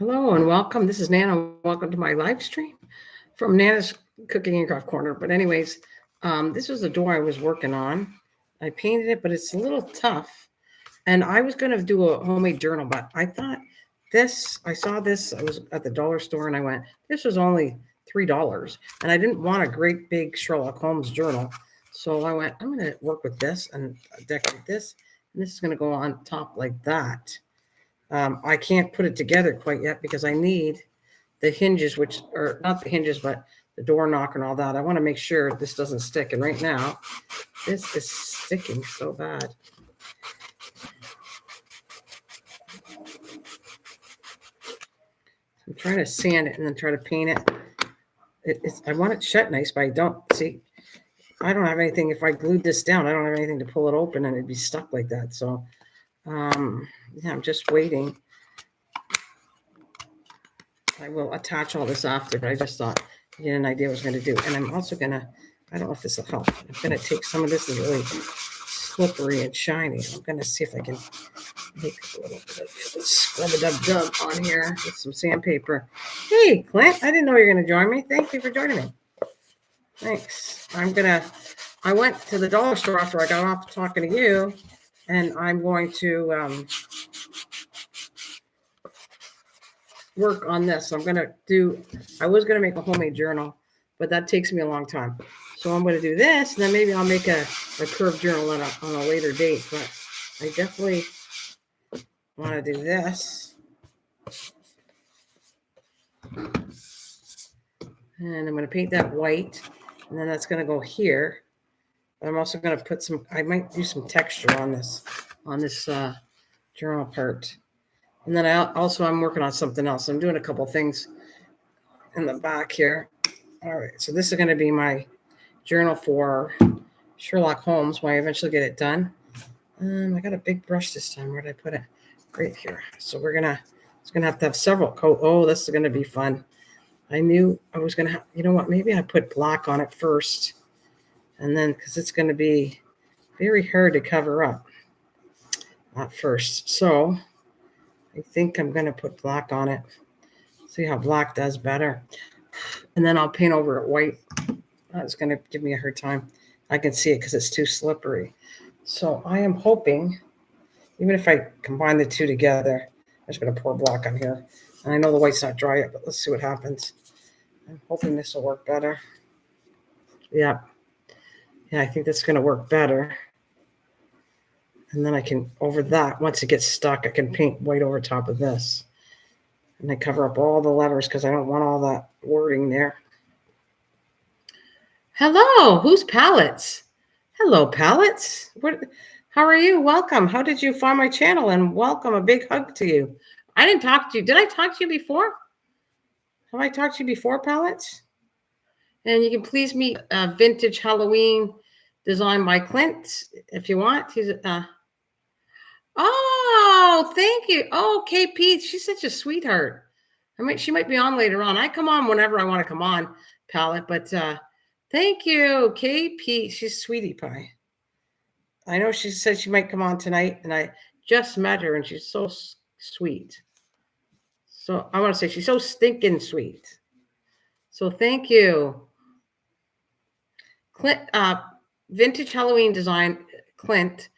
Hello and welcome. This is Nana. Welcome to my live stream from Nana's Cooking and Craft Corner. But anyways, this was the door I was working on. I painted it, but it's a little tough. And I was going to do a homemade journal, but I thought I saw this, I was at the dollar store and I went, this was only $3. And I didn't want a great big Sherlock Holmes journal. So I went, I'm going to work with this and decorate this. And this is going to go on top like that. I can't put it together quite yet because I need the hinges, which are not the hinges, but the door knocker and all that. I want to make sure this doesn't stick. And right now, this is sticking so bad. I'm trying to sand it and then try to paint it. I want it shut nice, but I don't see. I don't have anything. If I glued this down, I don't have anything to pull it open, and it'd be stuck like that. So, yeah, I'm just waiting. I will attach all this after, but I just thought I had an idea what I was going to do. And I'm also going to, I don't know if this will help. I'm going to take some of this is really slippery and shiny. I'm going to see if I can make a little bit of scrub-a-dub-dub on here with some sandpaper. Hey, Clint, I didn't know you were going to join me. Thank you for joining me. Thanks. I went to the dollar store after I got off talking to you, and I'm going to work on this. I was going to make a homemade journal, but that takes me a long time. So I'm going to do this, and then maybe I'll make a curved journal on a later date. But I definitely want to do this. And I'm going to paint that white, and then that's going to go here. But I'm also going to put I might do some texture on this journal part. And then I'm working on something else. I'm doing a couple things in the back here. All right, so this is going to be my journal for Sherlock Holmes when I eventually get it done. I got a big brush this time. Where did I put it? Right here. So it's going to have several coats. Oh, this is going to be fun. I knew I was going to have, you know what? Maybe I put black on it first. And then, because it's going to be very hard to cover up at first. So I think I'm going to put black on it. See how black does better. And then I'll paint over it white. That's going to give me a hard time. I can see it because it's too slippery. So I am hoping, even if I combine the two together, I'm just going to pour black on here. And I know the white's not dry yet, but let's see what happens. I'm hoping this will work better. Yeah, I think that's going to work better. And then I can, over that, once it gets stuck, I can paint white over top of this. And I cover up all the levers because I don't want all that wording there. Hello, who's Palettes? Hello, Palettes. How are you? Welcome. How did you find my channel? And welcome, a big hug to you. I didn't talk to you. Did I talk to you before? Have I talked to you before, Palettes? And you can please meet Vintage Halloween designed by Clint if you want. He's oh, thank you. Oh, KP, she's such a sweetheart. I mean, she might be on later on. I come on whenever I want to come on, Palette. But thank you, KP. She's sweetie pie. I know she said she might come on tonight, and I just met her, and she's so sweet. So I want to say she's so stinking sweet. So thank you. Clint, Vintage Halloween Design, Clint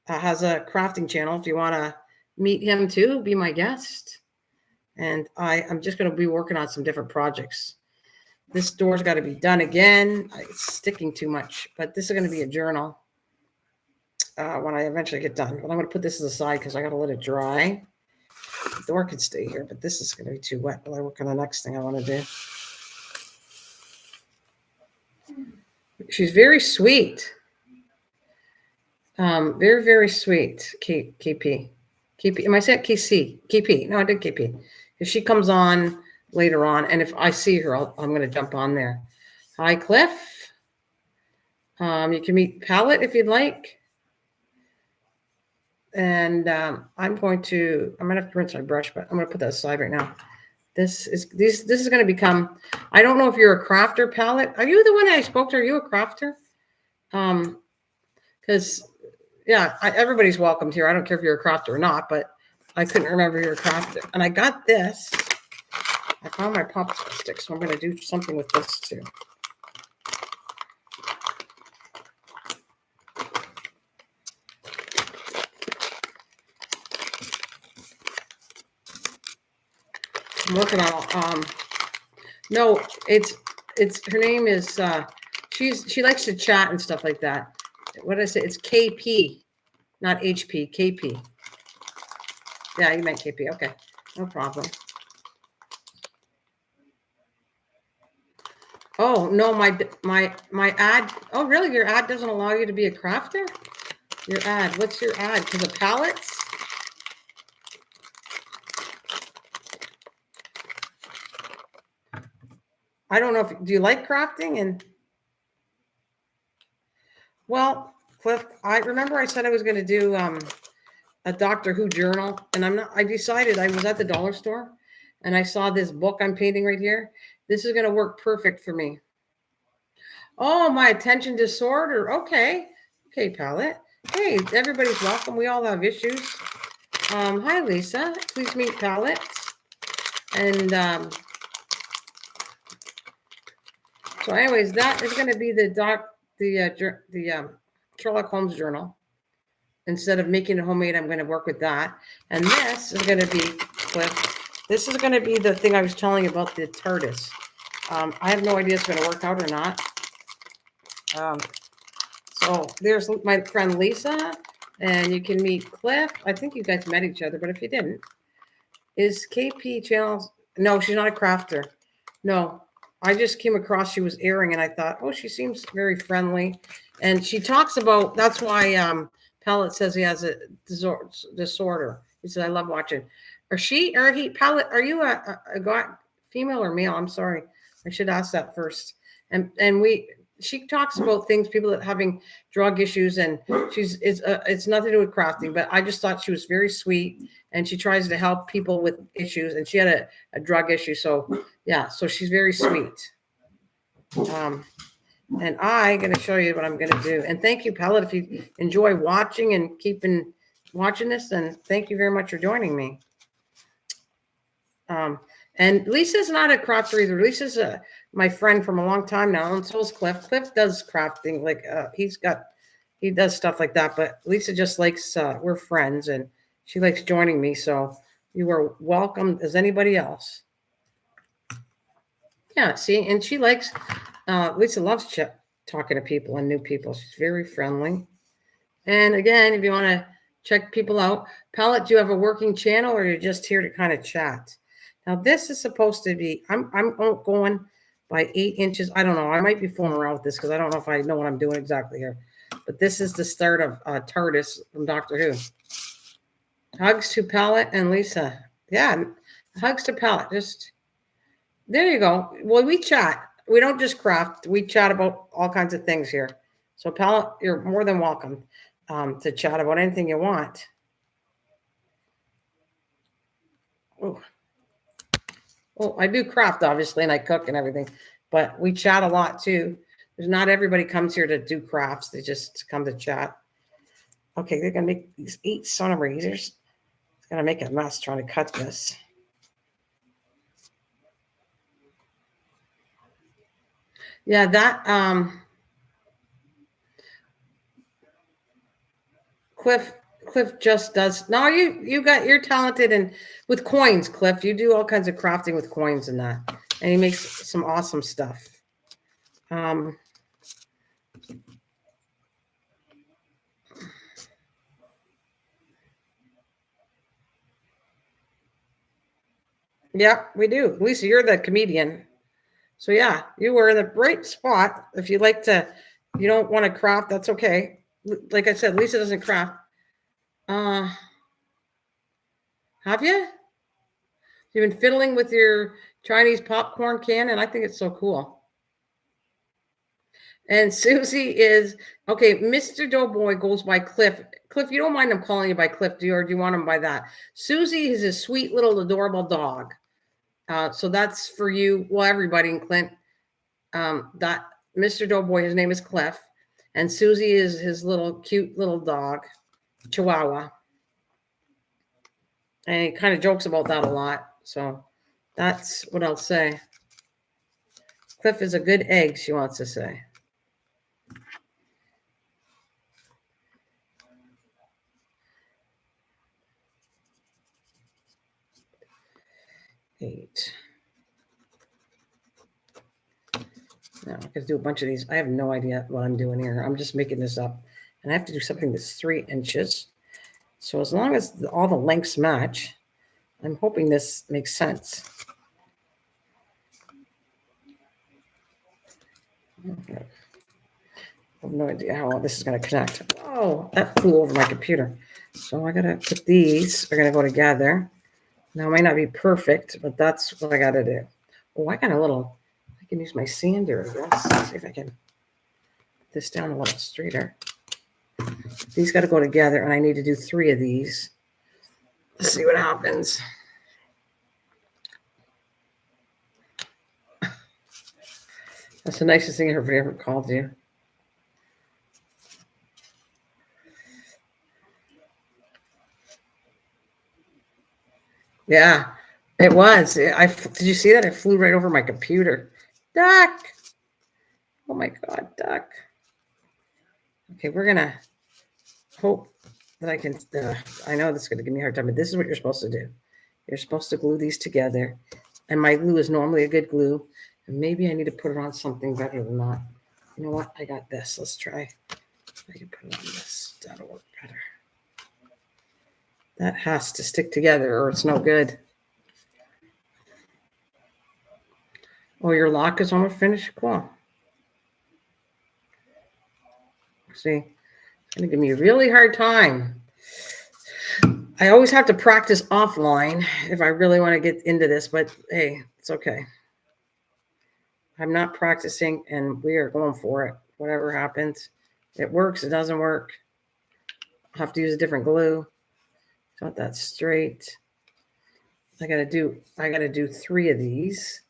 has a crafting channel. If you want to meet him too, be my guest. And I'm just going to be working on some different projects. This door's got to be done again. It's sticking too much, but this is going to be a journal when I eventually get done. But I'm going to put this aside because I got to let it dry. The door could stay here, but this is going to be too wet while I work on the next thing I want to do. She's very sweet. Very, very sweet, KP. Am I saying KC? KP. No, I did KP. If she comes on later on, and if I see her, I'm going to jump on there. Hi, Cliff. You can meet Palette if you'd like. And I'm going to have to rinse my brush, but I'm going to put that aside right now. This is going to become, I don't know if you're a crafter, Palette. Are you the one I spoke to? Are you a crafter? Because yeah, everybody's welcomed here. I don't care if you're a crafter or not, but I couldn't remember you're a crafter. And I got this. I found my popsicle stick, so I'm going to do something with this too. I'm working on no, it's her name is she likes to chat and stuff like that. What did I say? It's KP, not HP, KP. Yeah, you meant KP. Okay, no problem. Oh no, my ad. Oh really? Your ad doesn't allow you to be a crafter? Your ad. What's your ad? For the pallets? I don't know if do you like crafting and well, Cliff, I remember I said I was going to do a Doctor Who journal, and I decided I was at the dollar store and I saw this book I'm painting right here. This is going to work perfect for me. Oh, my attention disorder. Okay. Okay, palette. Hey, everybody's welcome. We all have issues. Hi, Lisa. Please meet Palette. And so anyways, that is going to be the Sherlock Holmes journal. Instead of making it homemade, I'm going to work with that. And this is going to be, Cliff, this is going to be the thing I was telling you about the TARDIS. I have no idea if it's going to work out or not. So there's my friend Lisa, and you can meet Cliff. I think you guys met each other, but if you didn't, is KP Channels? No, she's not a crafter. No, I just came across she was airing, and I thought, oh, she seems very friendly, and she talks about. That's why Pallet says he has a disorder. He said, I love watching. Are she or he? Pallet, are you a female or male? I'm sorry, I should ask that first. And she talks about things, people that having drug issues, and it's nothing to do with crafting, but I just thought she was very sweet, and she tries to help people with issues, and she had a drug issue. So yeah, so she's very sweet. And I'm going to show you what I'm going to do. And thank you, Pellet, if you enjoy watching and keeping watching this, then thank you very much for joining me. And Lisa's not a crafter either. Lisa's my friend from a long time now, and so is Cliff. Cliff does crafting, like he does stuff like that. But Lisa just likes we're friends, and she likes joining me. So you are welcome as anybody else. Yeah, see, and she likes. Lisa loves talking to people and new people. She's very friendly. And again, if you want to check people out, Palette, do you have a working channel, or you're just here to kind of chat? Now, this is supposed to be, I'm going by 8 inches. I don't know. I might be fooling around with this because I don't know if I know what I'm doing exactly here. But this is the start of TARDIS from Doctor Who. Hugs to Palette and Lisa. Yeah, hugs to Palette. Just, there you go. Well, we chat. We don't just craft. We chat about all kinds of things here. So, Palette, you're more than welcome to chat about anything you want. Oh. Well, I do craft, obviously, and I cook and everything, but we chat a lot too. There's not everybody comes here to do crafts. They just come to chat. Okay, they're going to make these 8 son of razors. It's going to make a mess trying to cut this. Yeah, that Cliff just does. No, you're talented and with coins, Cliff. You do all kinds of crafting with coins and that, and he makes some awesome stuff. Yeah, we do. Lisa, you're the comedian. So yeah, you were in the right spot. If you like to, you don't want to craft, that's okay. Like I said, Lisa doesn't craft. Have you? You've been fiddling with your Chinese popcorn can, and I think it's so cool. And Susie is okay. Mr. Doughboy goes by Cliff. Cliff, you don't mind him calling you by Cliff, do you? Or do you want him by that? Susie is a sweet little adorable dog. So that's for you. Well, everybody in Clint. That Mr. Doughboy, his name is Cliff, and Susie is his little cute little dog, Chihuahua. And he kind of jokes about that a lot. So That's what I'll say. Cliff is a good egg, she wants to say. Eight. Now I'm going to do a bunch of these. I have no idea what I'm doing here. I'm just making this up. And I have to do something that's 3 inches. So as long as all the lengths match, I'm hoping this makes sense. Okay. I have no idea how this is going to connect. Oh, that flew over my computer. So I got to put these. They're going to go together. Now, it might not be perfect, but that's what I got to do. Oh, I got a little, I can use my sander, I guess. Let's see if I can put this down a little straighter. These got to go together, and I need to do 3 of these. Let's see what happens. That's the nicest thing everybody ever called you. Yeah, it was. Did you see that? It flew right over my computer. Duck. Oh my God, duck. Okay, we're gonna hope that I can. I know this is gonna give me a hard time, but this is what you're supposed to do. You're supposed to glue these together, and my glue is normally a good glue, and maybe I need to put it on something better than that. You know what? I got this. Let's try. I can put it on this. That'll work better. That has to stick together, or it's no good. Oh, your lock is almost finished? Cool. See, it's going to give me a really hard time. I always have to practice offline if I really want to get into this, but hey, it's okay. I'm not practicing, and we are going for it. Whatever happens, it works, it doesn't work. I'll have to use a different glue. Got that straight. I gotta do 3 of these,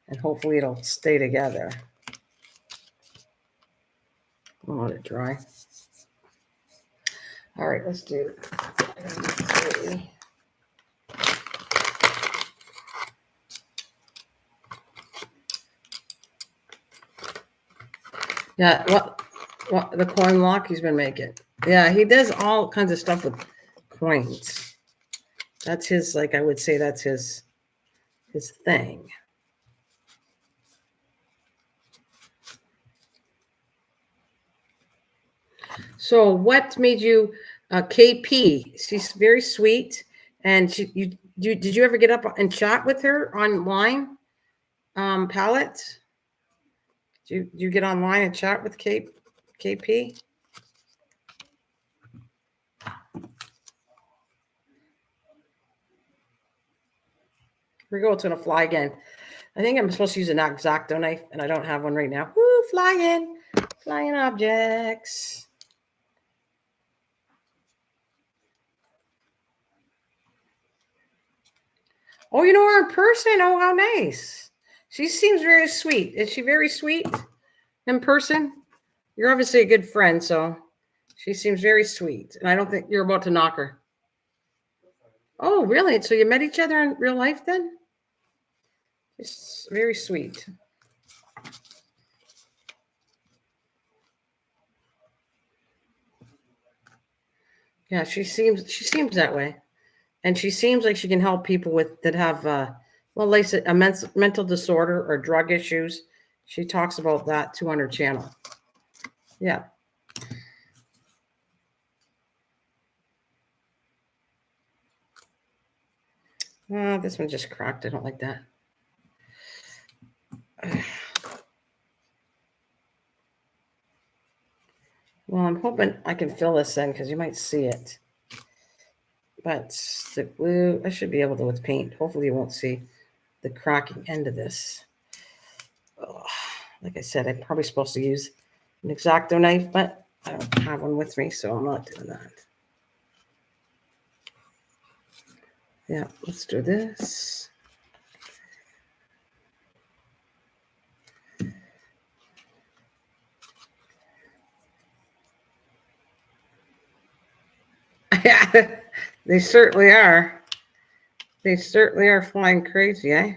and hopefully it'll stay together. I'll let it dry. All right, let's do 3. Yeah, what the coin lock he's been making. Yeah, he does all kinds of stuff with coins. That's his, like I would say that's his thing. So what made you KP? She's very sweet, and did you ever get up and chat with her online? Palette? Do you get online and chat with KP? Here we go. It's going to fly again. I think I'm supposed to use an X-Acto knife, and I don't have one right now. Woo, flying objects. Oh, you know her in person? Oh, how nice. She seems very sweet. Is she very sweet in person? You're obviously a good friend, so she seems very sweet. And I don't think you're about to knock her. Oh, really? So you met each other in real life then? It's very sweet. Yeah, she seems that way. And she seems like she can help people that have like a mental disorder or drug issues. She talks about that too on her channel. Yeah. This one just cracked. I don't like that. Well, I'm hoping I can fill this in because you might see it. But the glue, I should be able to with paint. Hopefully you won't see the cracking end of this. Oh, like I said, I'm probably supposed to use an X-Acto knife, but I don't have one with me, so I'm not doing that. Yeah, let's do this. Yeah, they certainly are. They certainly are flying crazy, eh?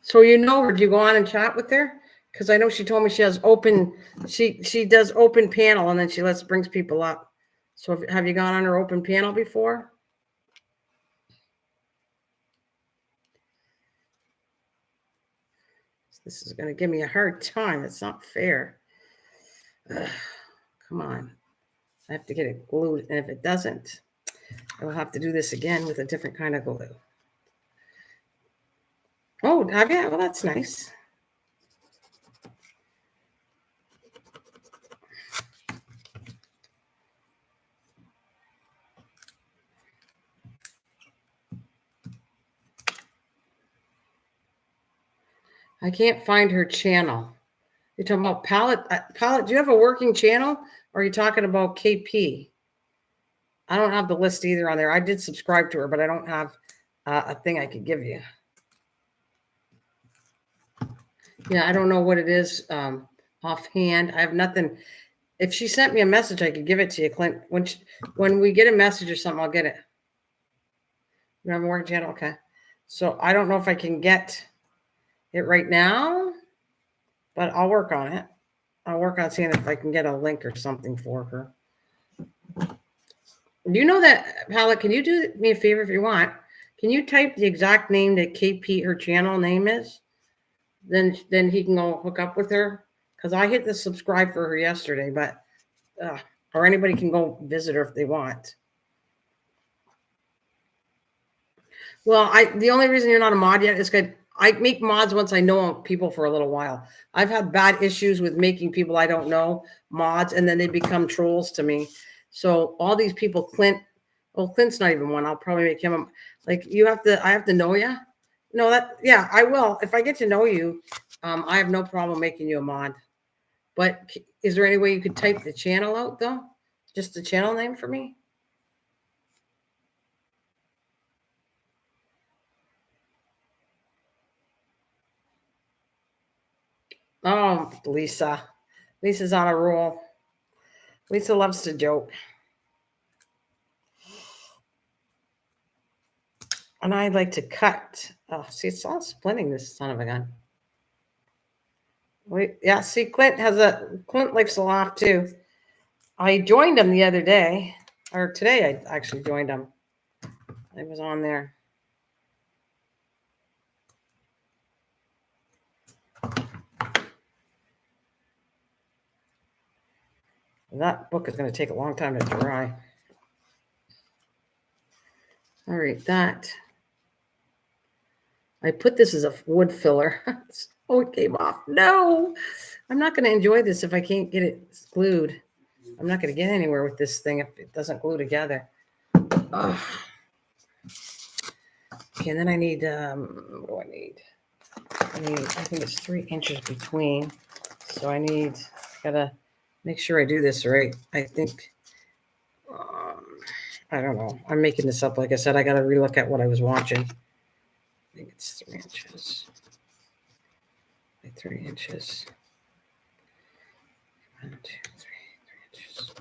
So you know her. Do you go on and chat with her? Because I know she told me she has open. She does open panel and then she brings people up. So have you gone on her open panel before? This is going to give me a hard time. It's not fair. Ugh, come on. I have to get it glued. And if it doesn't, I will have to do this again with a different kind of glue. Oh, have you? Well, that's nice. I can't find her channel. You're talking about Palette? Palette, do you have a working channel? Or are you talking about KP? I don't have the list either on there. I did subscribe to her, but I don't have a thing I could give you. Yeah, I don't know what it is offhand. I have nothing. If she sent me a message, I could give it to you, Clint. When we get a message or something, I'll get it. You have a working channel? Okay. So I don't know if I can get it right now, but I'll work on it. I'll work on seeing if I can get a link or something for her. Do you know that, Palette? Can you do me a favor if you want? Can you type the exact name that KP her channel name is? Then he can go hook up with her. Because I hit the subscribe for her yesterday, but or anybody can go visit her if they want. Well, the only reason you're not a mod yet is because I make mods once I know people for a little while. I've had bad issues with making people I don't know mods, and then they become trolls to me. So all these people, Clint's not even one. I'll probably make him like I have to know you. No, yeah, I will. If I get to know you, I have no problem making you a mod. But is there any way you could type the channel out though? Just the channel name for me? Oh, Lisa. Lisa's on a roll. Lisa loves to joke. And I like to cut. Oh, see, it's all splitting, this son of a gun. Wait, yeah, see, Clint likes to laugh too. I joined him the other day, or today I actually joined him. I was on there. That book is going to take a long time to dry. All right, that. I put this as a wood filler. Oh, it came off. No, I'm not going to enjoy this if I can't get it glued. I'm not going to get anywhere with this thing if it doesn't glue together. Ugh. Okay, and then I need, what do I need? I think it's 3 inches between. So gotta make sure I do this right. I think, I don't know. I'm making this up. Like I said, I got to relook at what I was watching. I think it's 3 inches. 3 inches. 1, 2, 3 inches.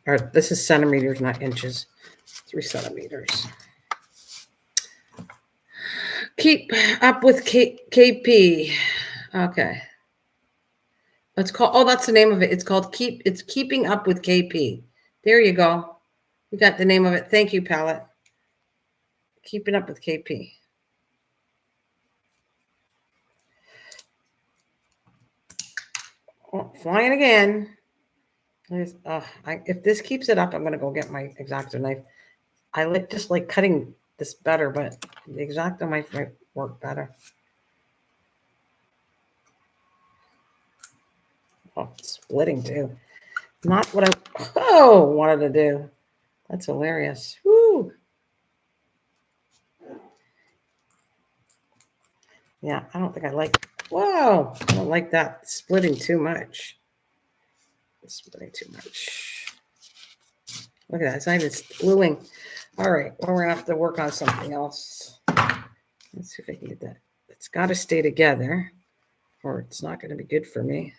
All right, this is centimeters, not inches. 3 centimeters. Keep up with KP. Okay. It's called, oh, that's the name of it. It's called Keeping Up with KP. There you go. We got the name of it. Thank you, Palette. Keeping Up with KP. Oh, flying again. If this keeps it up, I'm going to go get my X-Acto knife. I just like cutting this better, but the X-Acto knife might work better. Oh, it's splitting too. Not what I wanted to do. That's hilarious. Woo. Yeah, I don't think I like. Whoa, I don't like that splitting too much. It's splitting too much. Look at that. It's not even gluing. All right. Well, we're going to have to work on something else. Let's see if I can get that. It's got to stay together or it's not going to be good for me.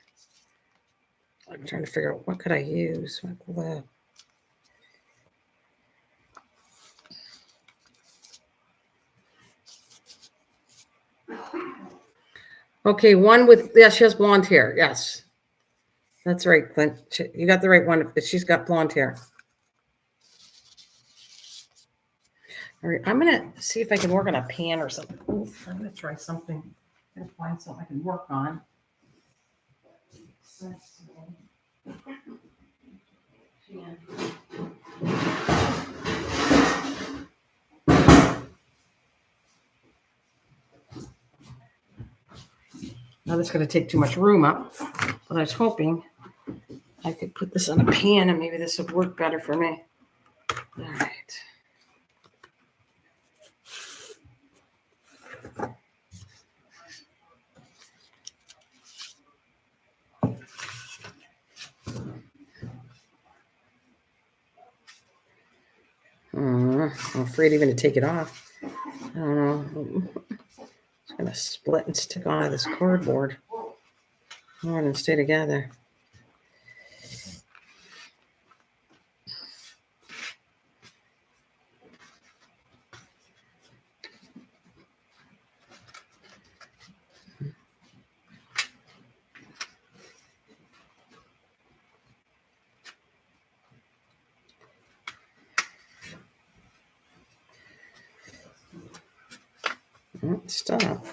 I'm trying to figure out what could I use. Okay, one with, yeah, she has blonde hair. Yes. That's right, Clint. You got the right one. She's got blonde hair. All right, I'm going to see if I can work on a pan or something. Ooh, I'm going to try something. I'm going to find something I can work on. Now this is going to take too much room up, but I was hoping I could put this on a pan and maybe this would work better for me. All right. I'm afraid even to take it off. I don't know. It's going to split and stick onto this cardboard more than stay together. Stop.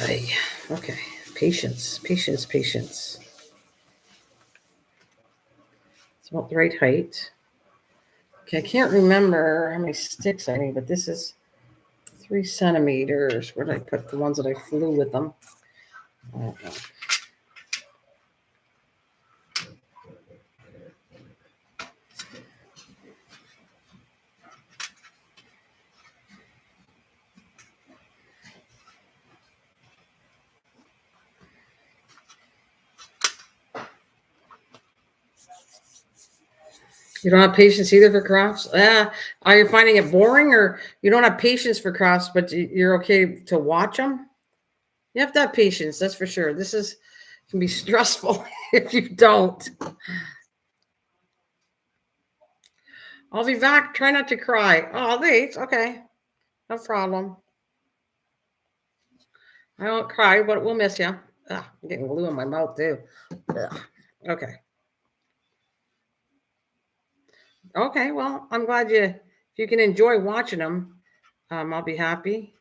Okay. Patience. It's about the right height. Okay, I can't remember how many sticks I need, but this is 3 centimeters. Where did I put the ones that I flew with them? I don't know. You don't have patience either for crafts? Are you finding it boring, or you don't have patience for crafts, but you're okay to watch them? You have to have patience, that's for sure. This can be stressful if you don't. I'll be back. Try not to cry. Oh, wait. Okay. No problem. I won't cry, but we'll miss you. Ugh, I'm getting glue in my mouth, too. Ugh. Okay. Okay. Well, I'm glad if you can enjoy watching them, I'll be happy.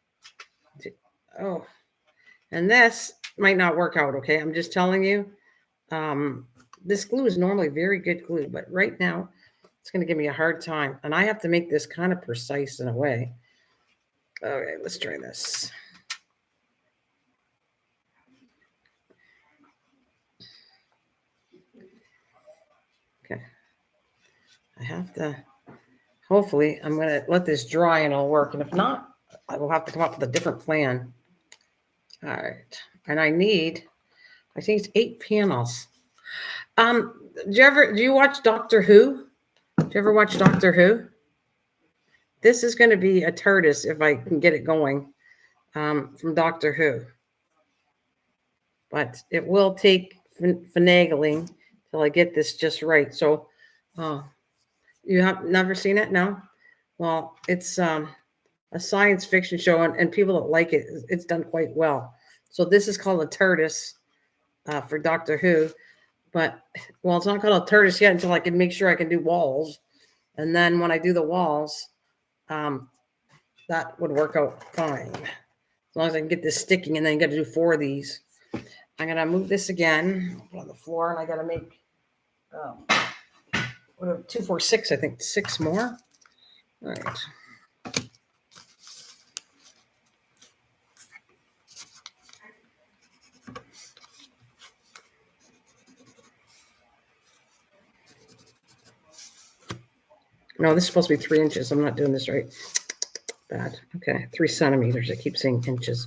Oh, and this might not work out. Okay. I'm just telling you. This glue is normally very good glue, but right now it's going to give me a hard time. And I have to make this kind of precise in a way. Okay, let's try this. Okay. I have to, hopefully, I'm going to let this dry and it'll work. And if not, I will have to come up with a different plan. All right. And I think it's 8 panels. Do you watch Doctor Who? Do you ever watch Doctor Who? This is going to be a TARDIS if I can get it going, from Doctor Who. But it will take finagling till I get this just right. So, you have never seen it? No? Well, it's a science fiction show, and people that like it, it's done quite well. So this is called a TARDIS for Doctor Who. But, well, it's not called a TARDIS yet until I can make sure I can do walls. And then when I do the walls, that would work out fine. As long as I can get this sticking, and then you got to do 4 of these. I'm going to move this again on the floor, and I got to make 2, 4, 6, I think 6 more. All right. No, this is supposed to be 3 inches. I'm not doing this right. Bad. Okay, 3 centimeters. I keep saying inches.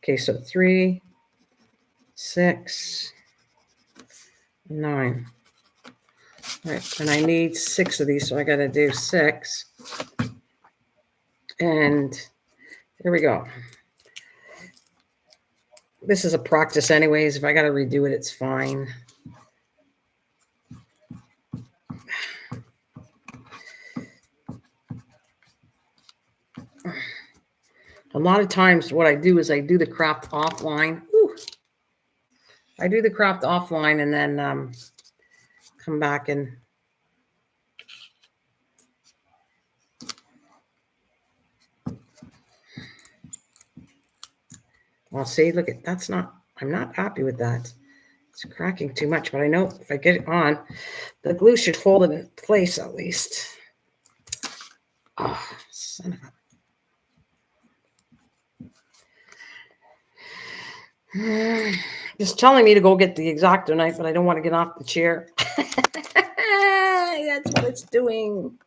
Okay, so 3, 6, 9. All right, and I need 6 of these, so I got to do 6. And there we go. This is a practice anyways. If I got to redo it, it's fine. A lot of times what I do is I do the craft offline. Ooh, I do the craft offline and then come back and I'll see. Look at that's not. I'm not happy with that. It's cracking too much, but I know if I get it on, the glue should hold it in place at least. Oh, son of a. Just telling me to go get the X-Acto knife, but I don't want to get off the chair. That's what it's doing.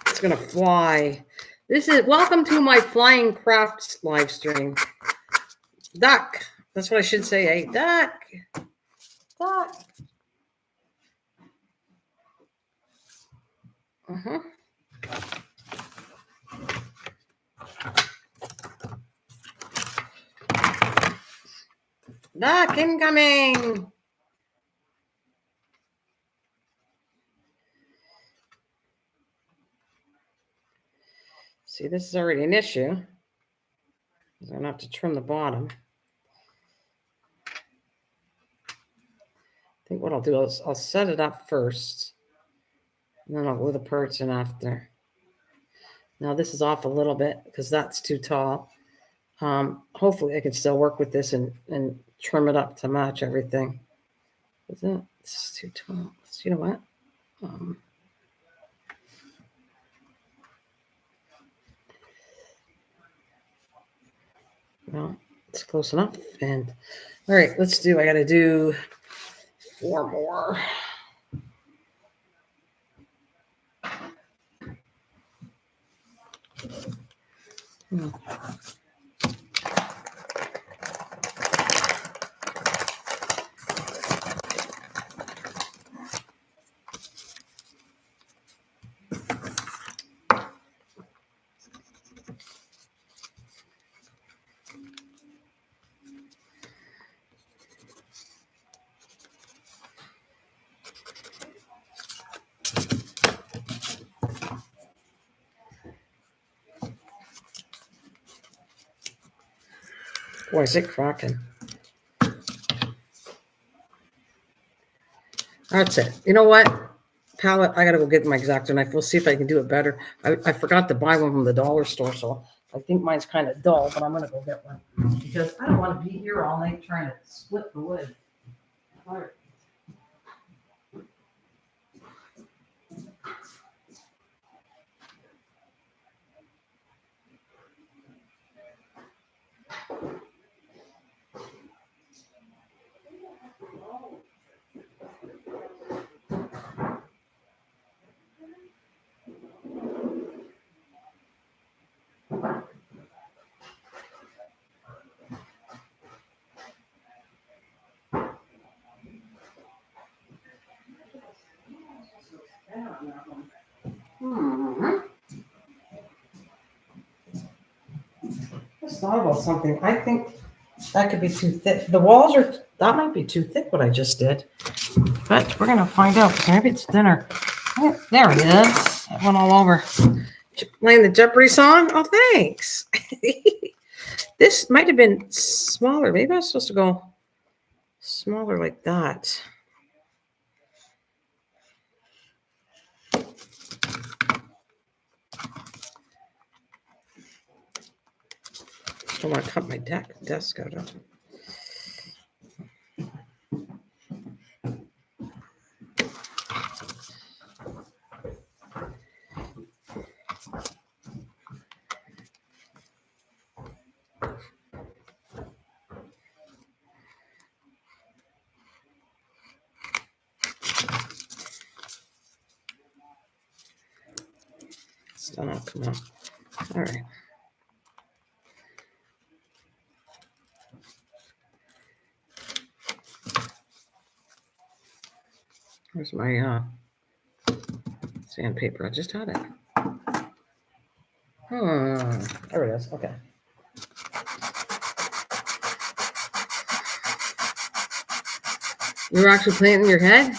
It's gonna fly. This is welcome to my flying crafts live stream. Duck. That's what I should say. Hey, duck. Duck. Uh-huh. Duck incoming. See, this is already an issue. I'm gonna have to trim the bottom. I think what I'll do is I'll set it up first, and then I'll glue the parts in after. Now this is off a little bit because that's too tall. Hopefully I can still work with this and trim it up to match everything. Is it? It's too tall. So you know what? Well, it's close enough. And all right, let's do. I got to do 4 more. Boy, is it cracking. That's it. You know what? Palette, I got to go get my X-Acto knife. We'll see if I can do it better. I forgot to buy one from the dollar store, so I think mine's kind of dull, but I'm going to go get one because I don't want to be here all night trying to split the wood. All right. Just thought about something. I think that could be too thick. The walls are, that might be too thick what I just did. But we're going to find out because maybe it's thinner. Oh, there it is. It went all over. Playing the Jeopardy song? Oh, thanks. This might have been smaller. Maybe I was supposed to go smaller like that. I don't want to cut my desk out. Still not come out. All right. Where's my sandpaper? I just had it. There it is. Okay. You were actually playing in your head?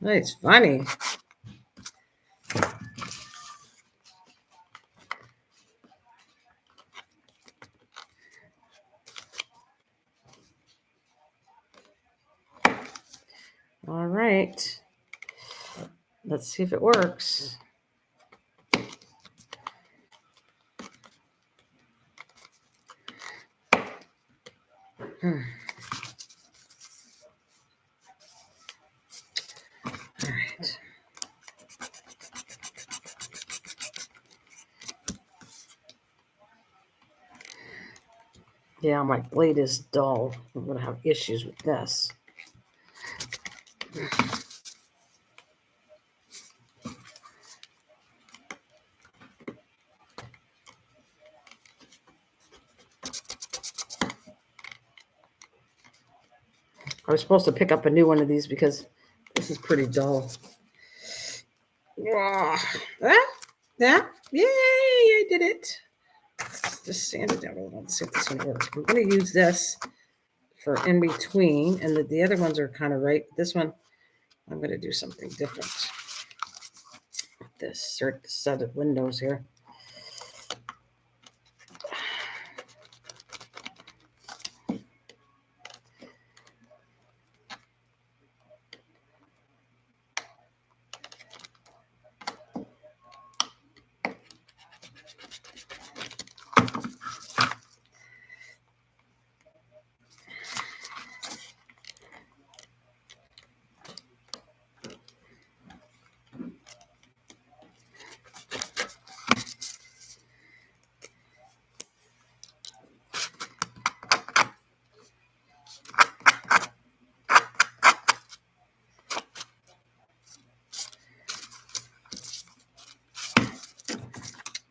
It's funny. All right. Let's see if it works. All right. Yeah, my blade is dull. I'm going to have issues with this. I was supposed to pick up a new one of these because this is pretty dull. Yeah, yay, I did it. Just sand it down a little. Let's see if this one works. I'm going to use this for in between, and the other ones are kind of right. This one, I'm going to do something different. This set of windows here.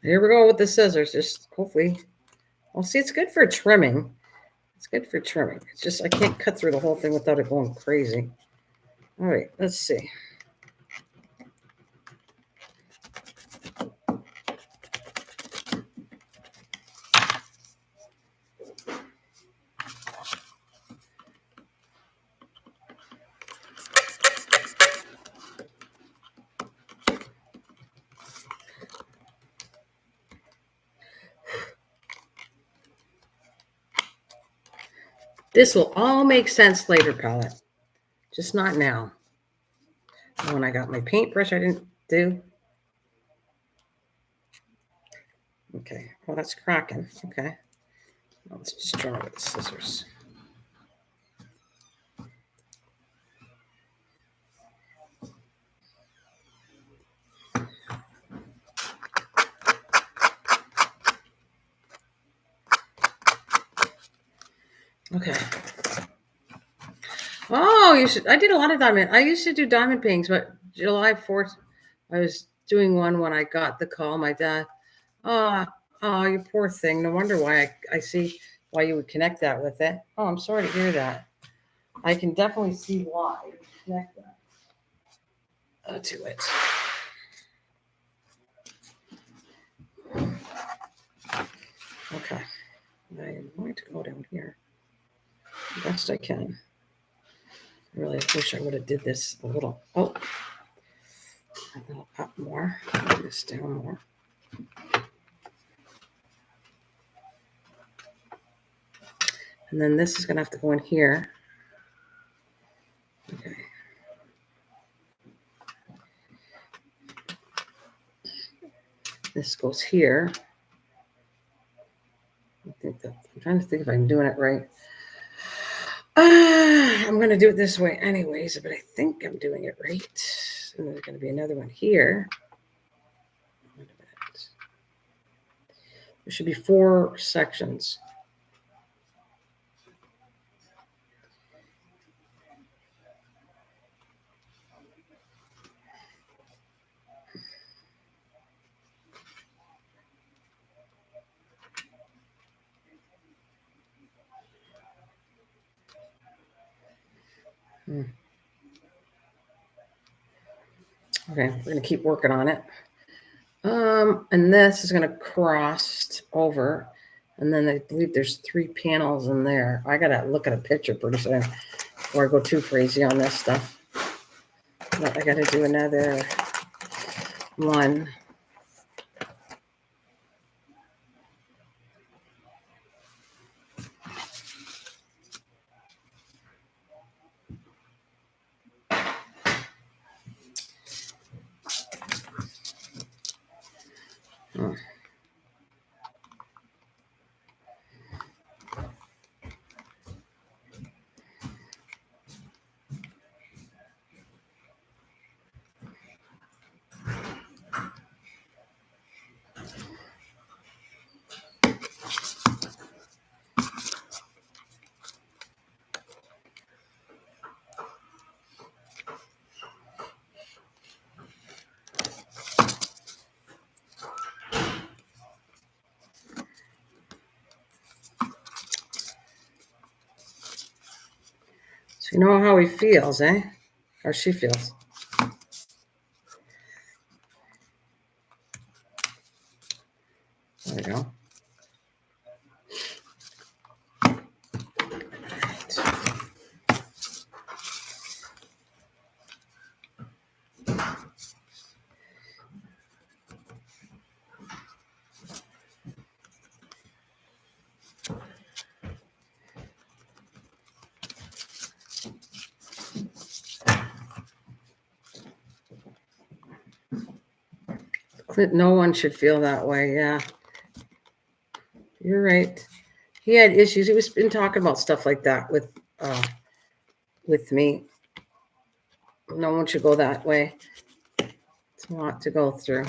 Here we go with the scissors. Just hopefully, well, see, it's good for trimming. It's good for trimming. It's just I can't cut through the whole thing without it going crazy. All right, let's see. This will all make sense later, palette. Just not now. When I got my paintbrush, I didn't do. Okay, well, that's cracking. Okay. Well, let's just try it with the scissors. Okay. Oh, you should. I did a lot of diamond. I used to do diamond paintings, but July 4th, I was doing one when I got the call. My dad, oh, you poor thing. No wonder why I see why you would connect that with it. Oh, I'm sorry to hear that. I can definitely see why you connect that to it. Okay. I'm going to go down here best I can. I really wish I would have did this a little. Oh, a little up more. Bring this down more. And then this is going to have to go in here. Okay. This goes here. I'm trying to think if I'm doing it right. I'm going to do it this way anyways, but I think I'm doing it right. And there's going to be another one here. Wait a minute. There should be 4 sections. Okay, we're going to keep working on it. And this is going to cross over. And then I believe there's 3 panels in there. I got to look at a picture pretty soon before I go too crazy on this stuff. But I got to do another one. So you know how he feels, eh? Or she feels. There we go. No one should feel that way. Yeah, you're right. He had issues. He was been talking about stuff like that with me. No one should go that way. It's a lot to go through.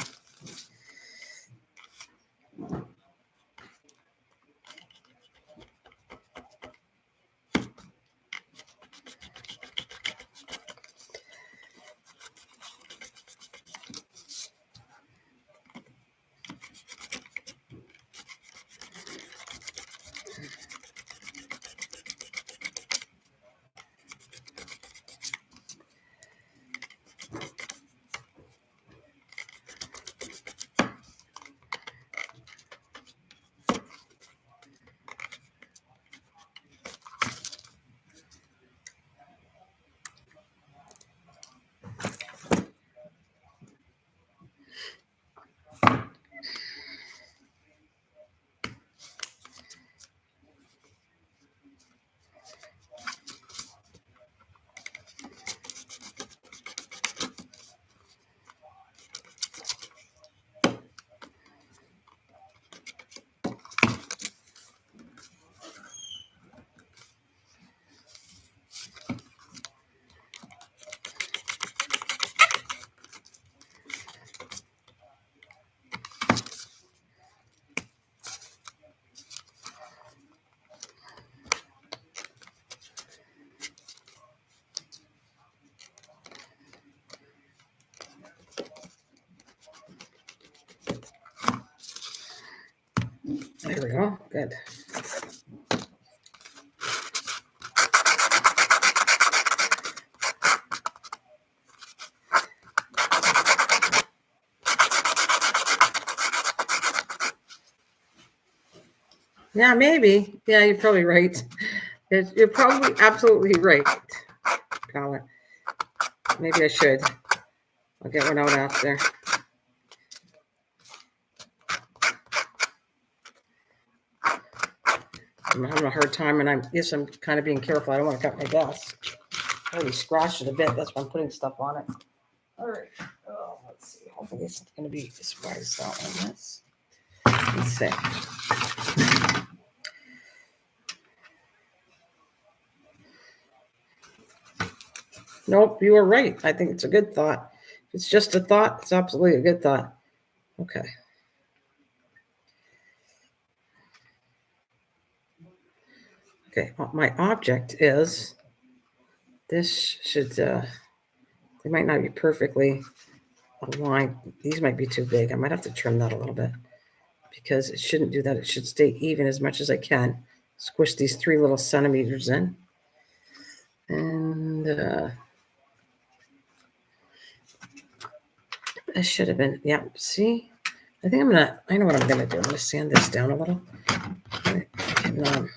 There we go. Good. Yeah, maybe. Yeah, you're probably right. You're probably absolutely right, Colin. Maybe I should. I'll get one out after. I'm having a hard time, and I'm kind of being careful. I don't want to cut my desk. I already scratched it a bit. That's why I'm putting stuff on it. All right. Oh, let's see. Hopefully this is going to be as wide as that one is. Let's see. Nope, you were right. I think it's a good thought. If it's just a thought, it's absolutely a good thought. Okay. Okay, my object is, this should, they might not be perfectly aligned. These might be too big. I might have to trim that a little bit because it shouldn't do that. It should stay even as much as I can. Squish these 3 little centimeters in. And it should have been, yeah, see? I think I know what I'm going to do. I'm going to sand this down a little. And,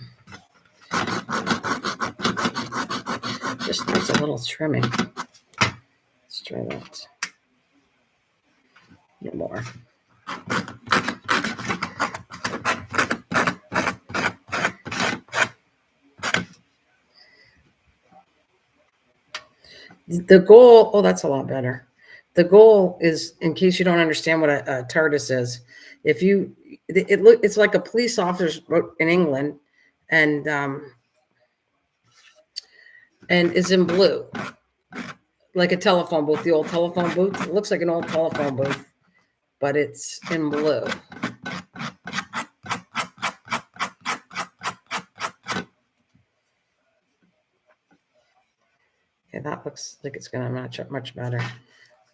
just needs a little trimming. Let's try that. No more. The goal, oh, that's a lot better. The goal is, in case you don't understand what a TARDIS is, if you, it's like a police officer's boat in England, and it's in blue, like a telephone booth, the old telephone booth. It looks like an old telephone booth, but it's in blue. Okay, that looks like it's going to match up much better.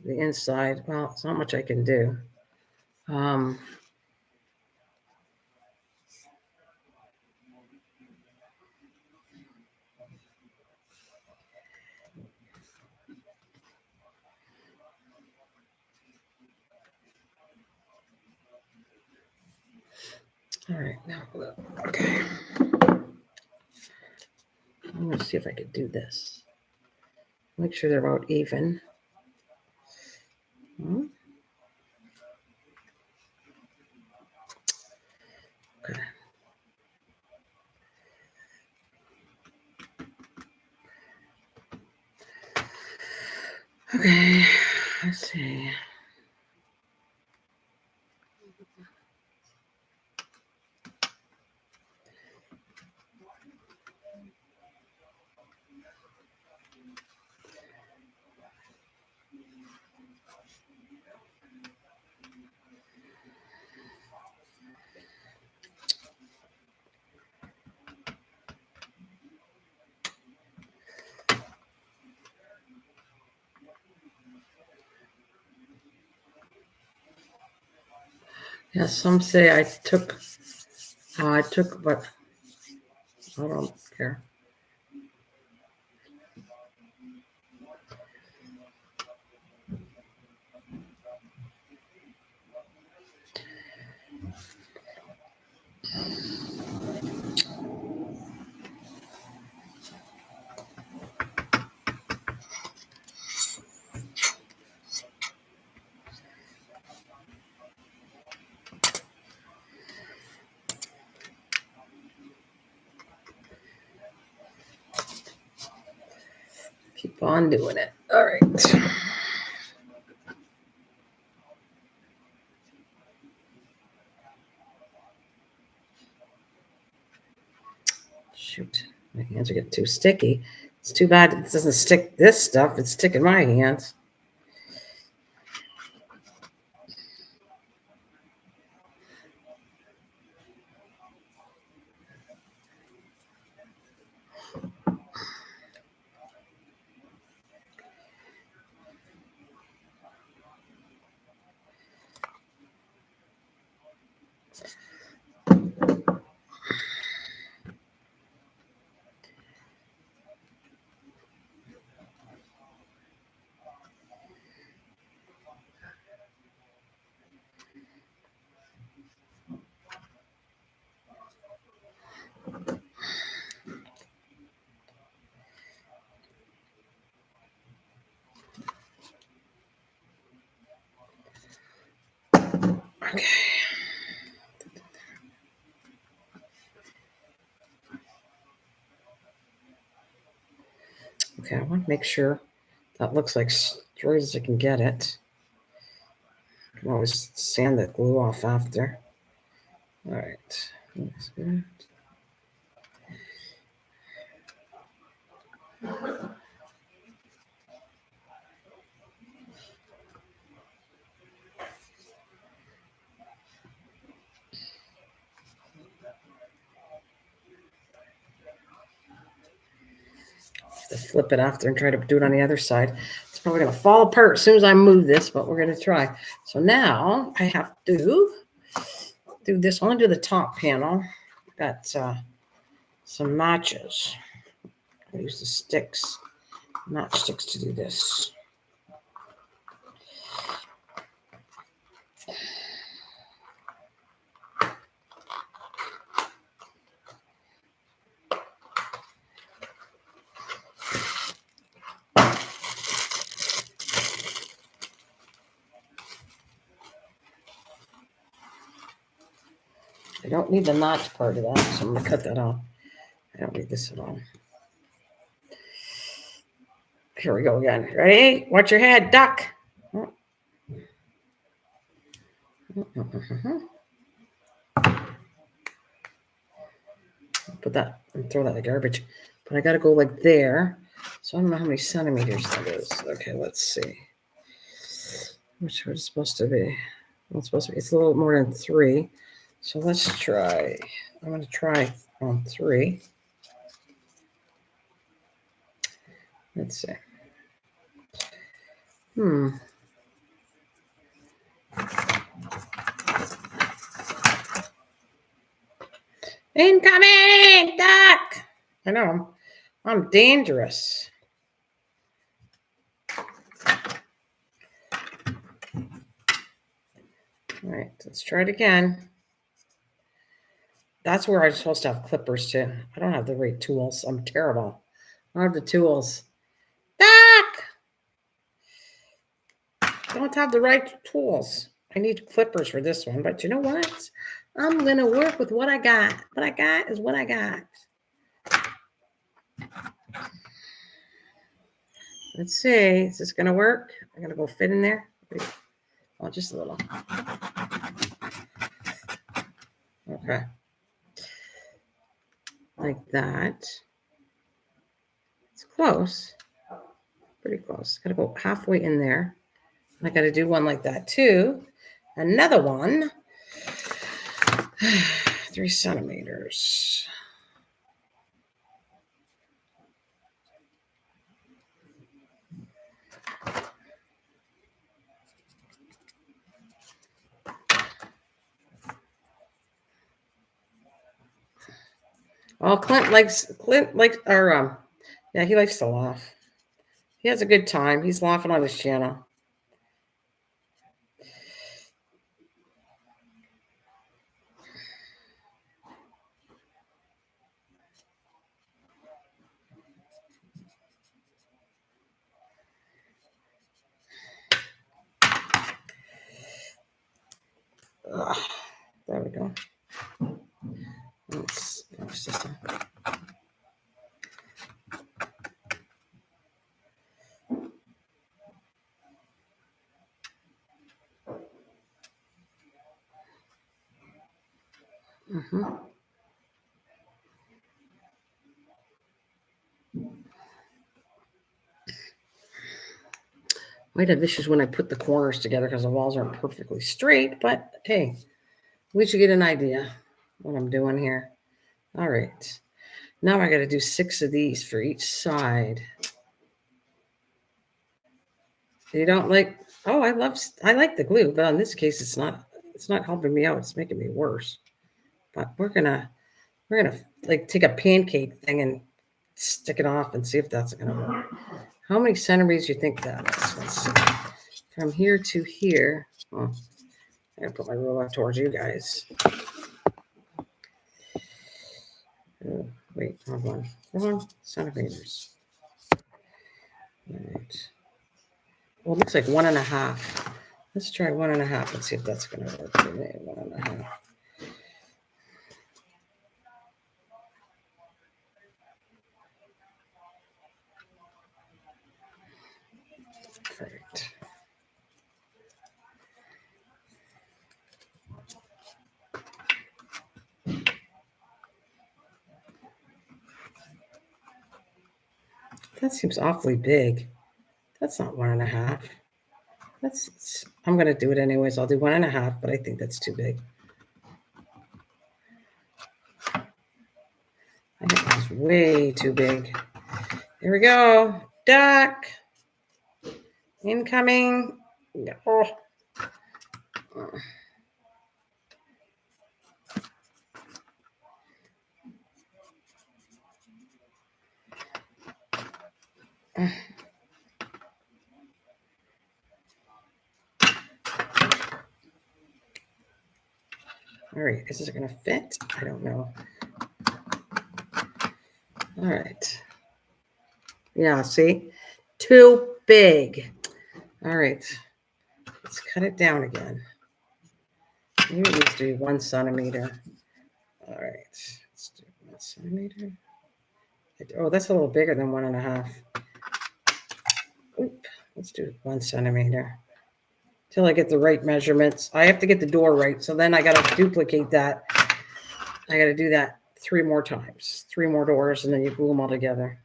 The inside, well, it's not much I can do. All right, now, okay. I'm going to see if I could do this. Make sure they're about even. Okay. Okay, let's see. Yeah, some say I took, but I don't care. Keep on doing it. All right. Shoot, my hands are getting too sticky. It's too bad it doesn't stick this stuff. It's sticking my hands. Okay. Okay, I want to make sure that looks like straight as I can get it. I can always sand the glue off after. All right. That's good. To flip it after and try to do it on the other side. It's probably going to fall apart as soon as I move this, but we're going to try. So now I have to do this. I want to do the top panel. Got some matches. I use the sticks, matchsticks to do this. I don't need the notch part of that, so I'm going to cut that off. I don't need this at all. Here we go again. Ready? Watch your head. Duck. Put that and throw that in the garbage. But I got to go like there. So I don't know how many centimeters that is. Okay, let's see. Which was supposed to be? Well, it's supposed to be. It's a little more than 3. So let's try. I'm going to try on 3. Let's see. Incoming, duck. I know. I'm dangerous. All right, let's try it again. That's where I'm supposed to have clippers too. I don't have the right tools. I'm terrible. I don't have the tools. Duck! I don't have the right tools. I need clippers for this one, but you know what? I'm going to work with what I got. What I got is what I got. Let's see. Is this going to work? I'm going to go fit in there. Oh, just a little. Okay. Like that. It's close. Pretty close. Got to go halfway in there. I got to do one like that too. Another one. 3 centimeters. Oh, Clint likes, yeah, he likes to laugh. He has a good time. He's laughing on his channel. Ugh, there we go. Let's finish this one. Might have issues when I put the corners together because the walls aren't perfectly straight, but hey, we should get an idea what I'm doing here. All right. Now I got to do 6 of these for each side. You don't like, oh, I like the glue, but in this case, it's not helping me out. It's making me worse. But we're gonna like take a pancake thing and stick it off and see if that's gonna work. How many centimeters do you think that is? Let's see. From here to here. Oh, I gotta put my ruler towards you guys. Oh, wait, hold on. 4 centimeters. All right. Well, it looks like 1.5. Let's try 1.5 and see if that's gonna work for me. 1.5. Perfect. That seems awfully big. That's not 1.5. I'm going to do it anyways. I'll do 1.5, but I think that's too big. I think that's way too big. Here we go. Duck. Incoming. Oh. All right, is this going to fit? I don't know. All right. Yeah, see? Too big. All right. Let's cut it down again. Maybe it needs to be 1 centimeter. All right, let's do 1 centimeter. Oh, that's a little bigger than 1.5. Oop, let's do 1 centimeter. Till I get the right measurements. I have to get the door right, so then I got to duplicate that. I got to do that 3 more times. 3 more doors, and then you glue them all together.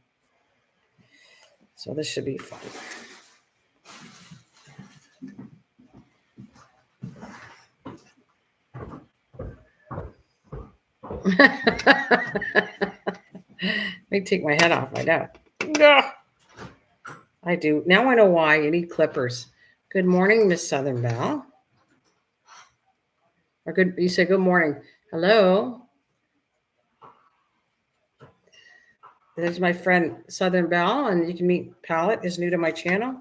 So this should be fun. Let me take my head off. I know. I do. Now I know why you need clippers. Good morning, Miss Southern Belle. Or good. You say good morning. Hello. There's my friend Southern Belle, and you can meet Palette is new to my channel.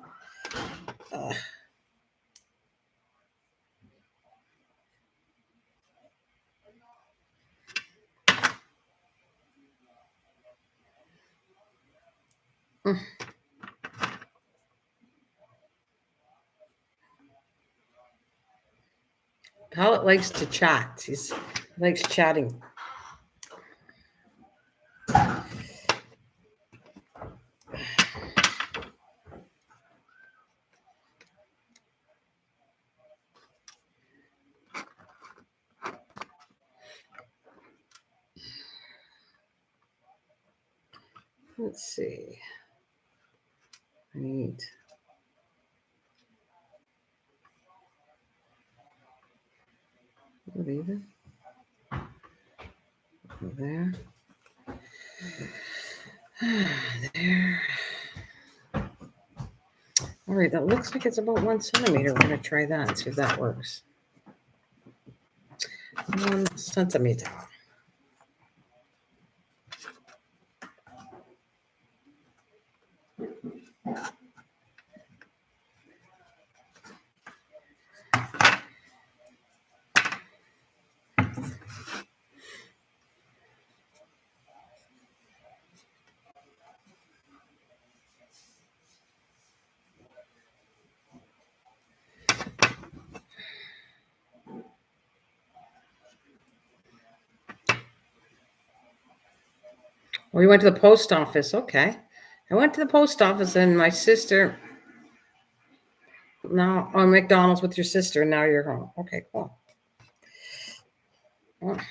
Palette likes to chat. He likes chatting. Let's see. I need. Leave it. There. There. All right, that looks like it's about 1 centimeter. We're going to try that and see if that works. 1 centimeter. We went to the post office. Okay. I went to the post office and my sister. Now on McDonald's with your sister, and now you're home. Okay, cool. Oh. I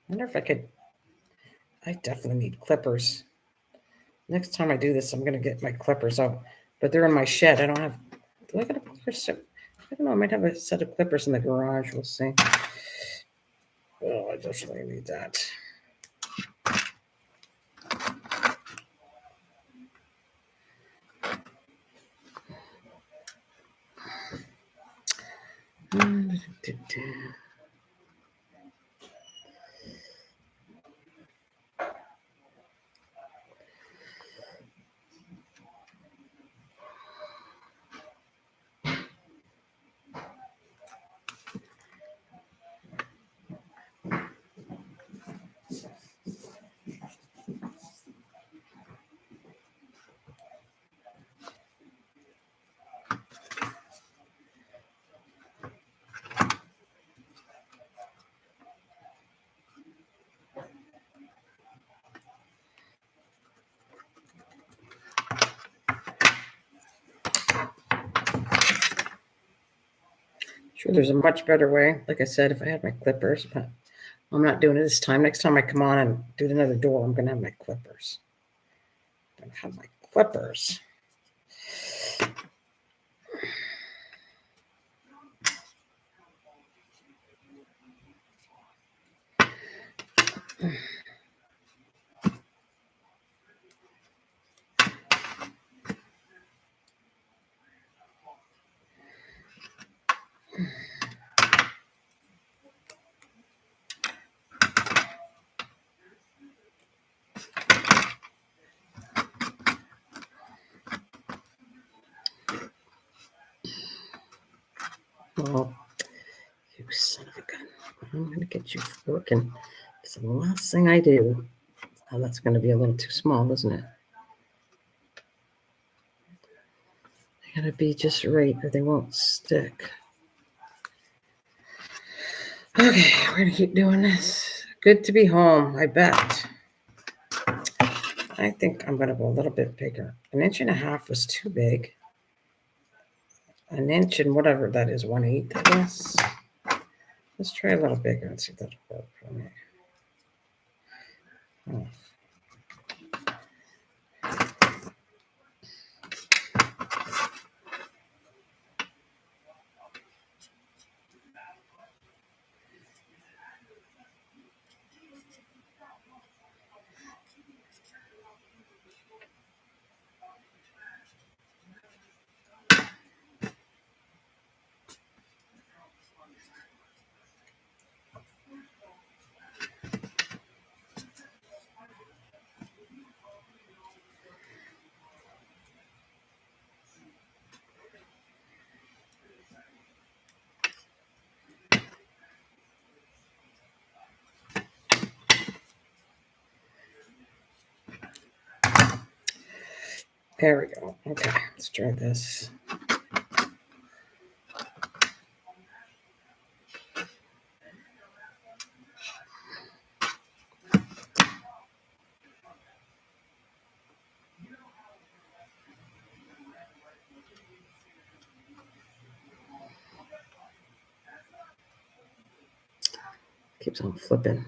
wonder if I could. I definitely need clippers. Next time I do this, I'm going to get my clippers out. But they're in my shed. I don't have. Do I got a clippers? I don't know. I might have a set of clippers in the garage. We'll see. Oh, I definitely need that. Sure, there's a much better way. Like I said, if I had my clippers, but I'm not doing it this time. Next time I come on and do another door, I'm going to have my clippers. I'm going to have my clippers. Oh, you son of a gun. I'm going to get you working. It's the last thing I do. Oh, that's going to be a little too small, isn't it? They got to be just right or they won't stick. Okay, we're gonna keep doing this. Good to be home, I bet. I think I'm gonna go a little bit bigger. 1.5 inches was too big. 1 inch and whatever that is, 1/8, I guess. Let's try a little bigger and see if that'll work for me. Oh. There we go. Okay, let's try this. Keeps on flipping.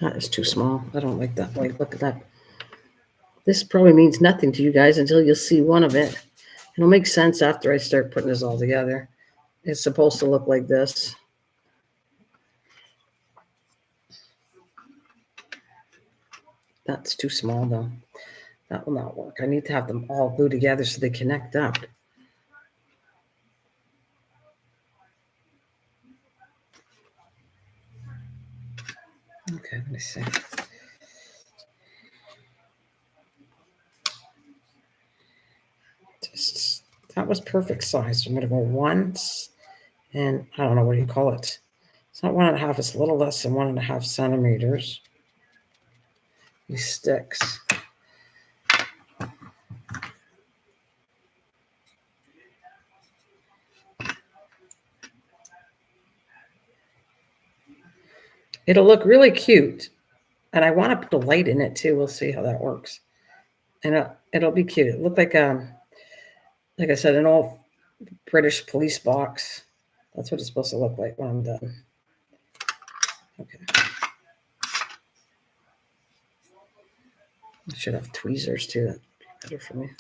That is too small. I don't like that. Wait, look at that. This probably means nothing to you guys until you see one of it. It'll make sense after I start putting this all together. It's supposed to look like this. That's too small though. That will not work. I need to have them all glued together so they connect up. Okay, let me see. That was perfect size. So I'm going to go once, and I don't know, what do you call it? It's not 1.5, it's a little less than 1.5 centimeters. These sticks. It'll look really cute. And I want to put a light in it too. We'll see how that works. And it'll be cute. It looked like I said, an old British police box. That's what it's supposed to look like when I'm done. Okay. I should have tweezers too. That'd be better for me.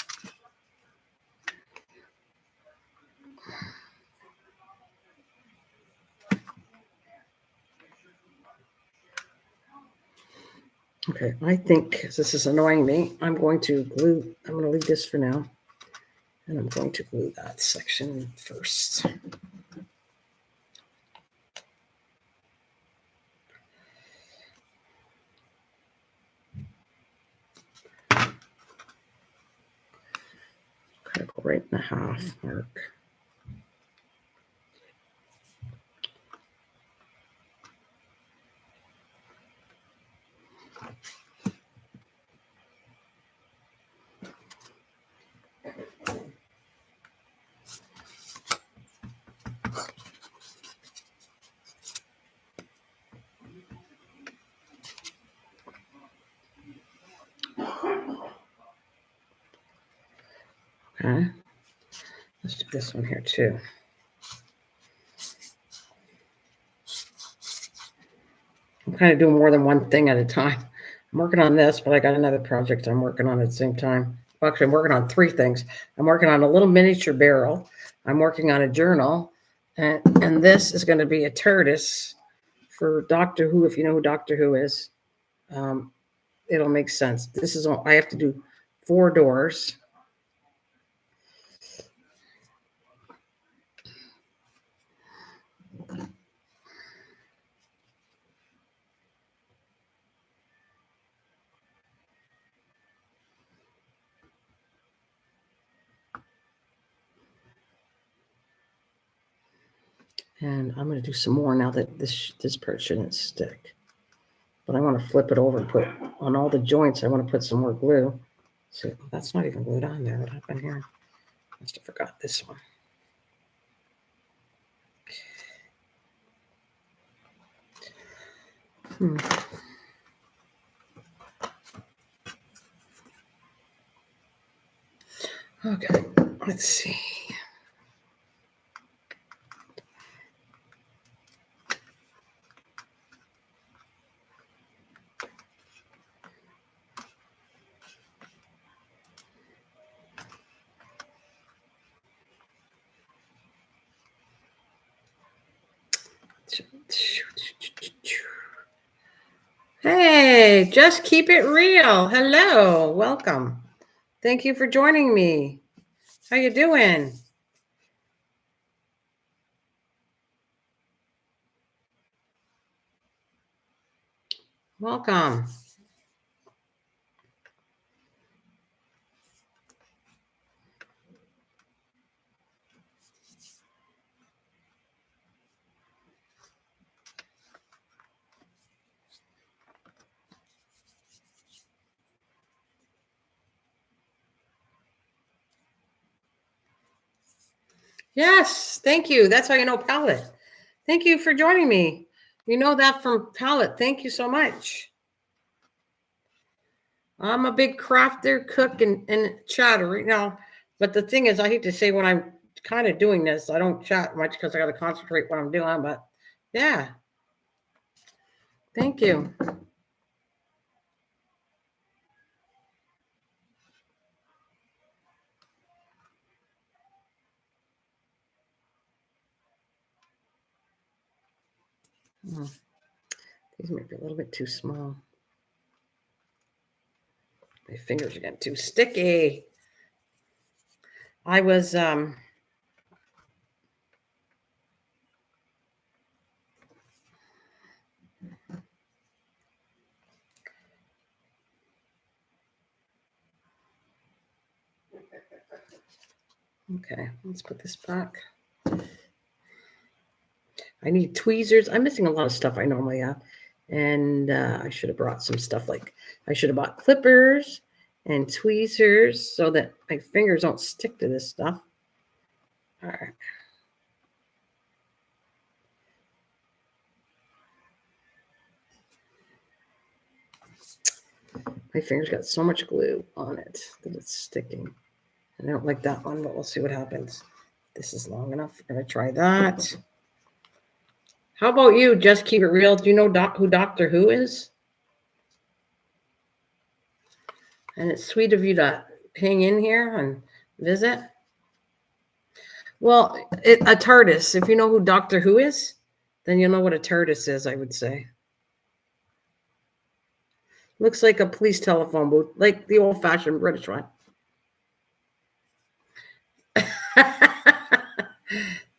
Okay, I think this is annoying me. I'm going to leave this for now. And I'm going to glue that section first. Kind of go right in the half mark. Okay. Let's do this one here too. I'm kind of doing more than one thing at a time. I'm working on this, but I got another project I'm working on at the same time. Well, actually, I'm working on 3 things. I'm working on a little miniature barrel. I'm working on a journal. And this is going to be a TARDIS for Doctor Who, if you know who Doctor Who is. It'll make sense. This is all I have to do 4 doors. And I'm going to do some more now that this part shouldn't stick. But I want to flip it over and put on all the joints. I want to put some more glue. So that's not even glued on there. What happened here? Must have forgot this one. Okay, let's see. Hey, just keep it real. Hello, welcome. Thank you for joining me. How you doing? Welcome. Yes, thank you. That's how you know palette. Thank you for joining me. You know that from palette. Thank you so much. I'm a big crafter, cook, and chatter right now. But the thing is, I hate to say when I'm kind of doing this, I don't chat much because I got to concentrate what I'm doing. But yeah, thank you. These might be a little bit too small. My fingers are getting too sticky. I was okay, let's put this back. I need tweezers. I'm missing a lot of stuff I normally have. And I should have brought some stuff like I should have bought clippers and tweezers so that my fingers don't stick to this stuff. All right. My fingers got so much glue on it that it's sticking. And I don't like that one, but we'll see what happens. This is long enough. We're going to try that. How about you? Just keep it real. Do you know who Doctor Who is? And it's sweet of you to hang in here and visit. Well, a TARDIS. If you know who Doctor Who is, then you'll know what a TARDIS is, I would say. Looks like a police telephone booth, like the old-fashioned British one.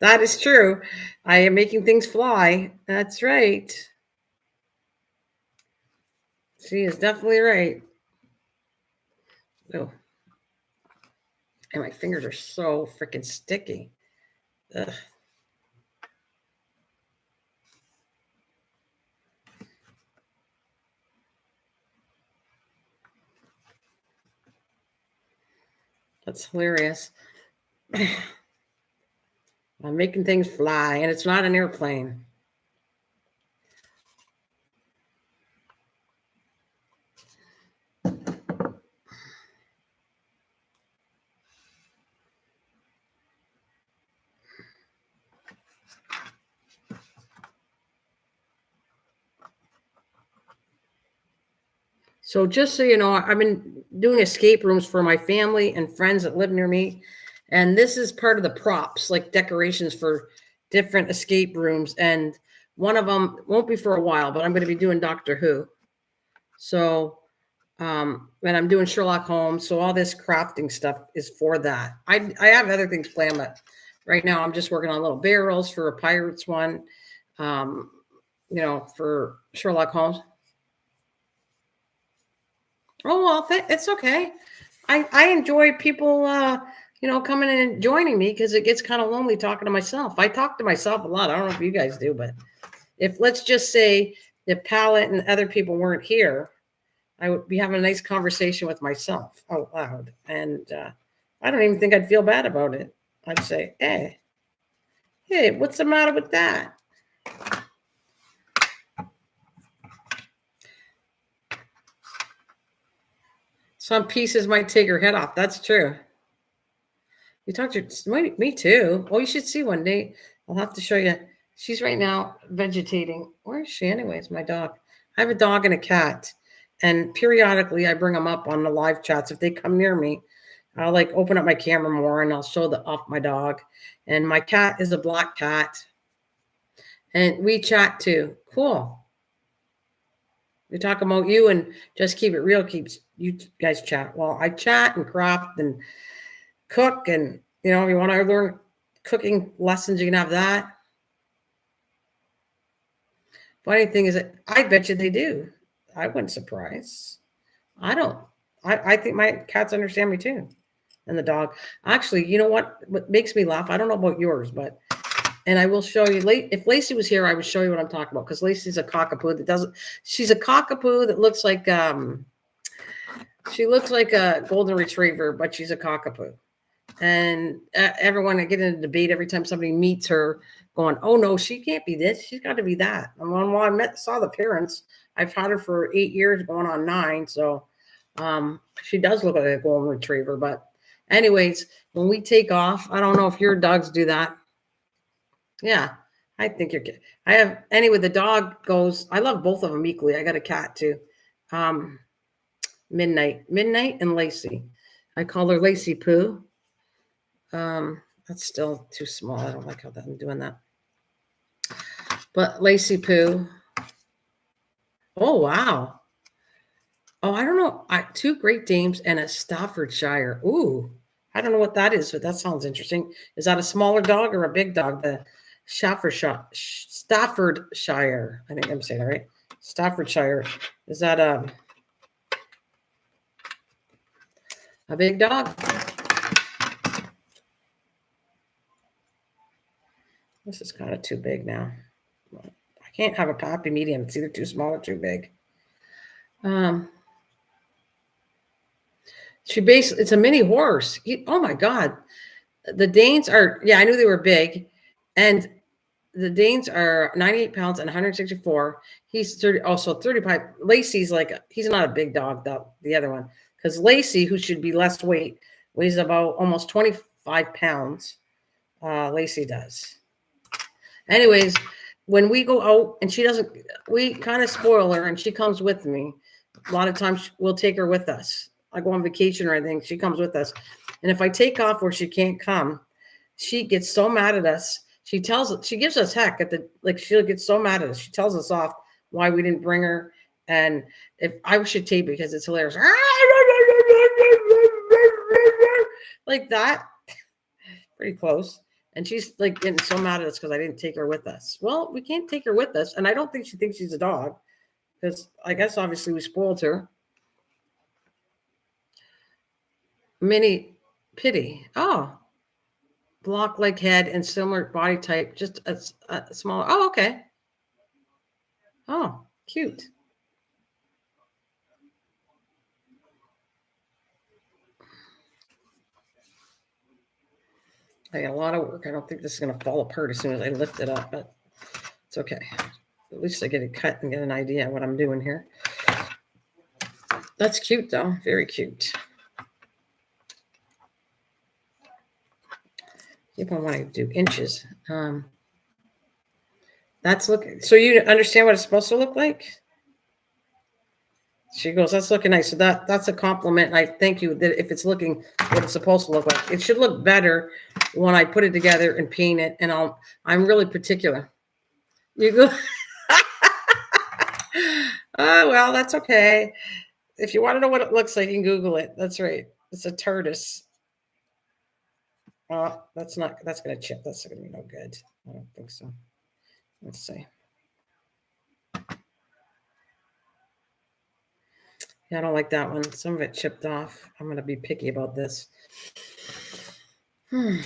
That is true. I am making things fly. That's right. She is definitely right. Oh. And my fingers are so freaking sticky. Ugh. That's hilarious. I'm making things fly, and it's not an airplane. So just so you know, I've been doing escape rooms for my family and friends that live near me. And this is part of the props, like decorations for different escape rooms. And one of them won't be for a while, but I'm going to be doing Doctor Who. So, and I'm doing Sherlock Holmes. So all this crafting stuff is for that. I have other things planned, but right now I'm just working on little barrels for a Pirates one, for Sherlock Holmes. Oh, well, it's okay. I enjoy people, coming in and joining me because it gets kind of lonely talking to myself. I talk to myself a lot. I don't know if you guys do, but if let's just say if Palette and other people weren't here, I would be having a nice conversation with myself out loud. And I don't even think I'd feel bad about it. I'd say, hey, what's the matter with that? Some pieces might take her head off. That's true. You talked to me too. Oh, you should see one day. I'll have to show you. She's right now vegetating. Where is she anyways? My dog. I have a dog and a cat. And periodically I bring them up on the live chats. If they come near me, I'll like open up my camera more and I'll show off my dog. And my cat is a black cat. And we chat too. Cool. We talk about you and just keep it real. Keeps you guys chat. Well, I chat and craft and cook, and if you want to learn cooking lessons, you can have that. Funny thing is that I bet you they do. I wouldn't surprise. I don't. I think my cats understand me too, and the dog. Actually, you know what makes me laugh? I don't know about yours, but and I will show you. If Lacey was here, I would show you what I'm talking about because Lacey's a cockapoo that doesn't. She's a cockapoo that looks like she looks like a golden retriever, but she's a cockapoo. And everyone, I get in a debate every time somebody meets her going, oh no, she can't be this. She's got to be that. And when I saw the parents, I've had her for 8 years going on 9. So she does look like a golden retriever. But anyways, when we take off, I don't know if your dogs do that. Yeah, I think you're good. Anyway, the dog goes, I love both of them equally. I got a cat too. Midnight and Lacey. I call her Lacey Poo. That's still too small. I don't like how I'm doing that. But Lacey Poo. Oh, wow. Oh, I don't know. 2 Great Danes and a Staffordshire. Ooh, I don't know what that is, but that sounds interesting. Is that a smaller dog or a big dog? The Staffordshire. I think I'm saying that right. Staffordshire. Is that a big dog? This is kind of too big now. I can't have a happy medium. It's either too small or too big. It's a mini horse. Oh my God. The Danes are, I knew they were big. And the Danes are 98 pounds and 164. He's 30, also 35. Lacey's he's not a big dog, though, the other one. Because Lacey, who should be less weight, weighs about almost 25 pounds. Lacey does. Anyways, when we go out and we kind of spoil her and she comes with me. A lot of times we'll take her with us. I go on vacation or anything, she comes with us. And if I take off where she can't come, she gets so mad at us. She gives us heck she'll get so mad at us. She tells us off why we didn't bring her. And if I should tape it because it's hilarious. Like that. Pretty close. And she's getting so mad at us because I didn't take her with us. Well, we can't take her with us. And I don't think she thinks she's a dog because I guess obviously we spoiled her. Mini Pity. Oh, block-like head and similar body type. Just a smaller. Oh, okay. Oh, cute. I got a lot of work. I don't think this is going to fall apart as soon as I lift it up, but it's okay. At least I get it cut and get an idea of what I'm doing here. That's cute, though. Very cute. Keep on wanting to do inches. That's looking. So you understand what it's supposed to look like? She goes, that's looking nice. So that's a compliment. And I thank you that if it's looking what it's supposed to look like. It should look better when I put it together and paint it. And I'm really particular. You go. Oh, well, that's okay. If you want to know what it looks like, you can Google it. That's right. It's a tortoise. That's going to chip. That's going to be no good. I don't think so. Let's see. Yeah, I don't like that one. Some of it chipped off. I'm going to be picky about this. Well,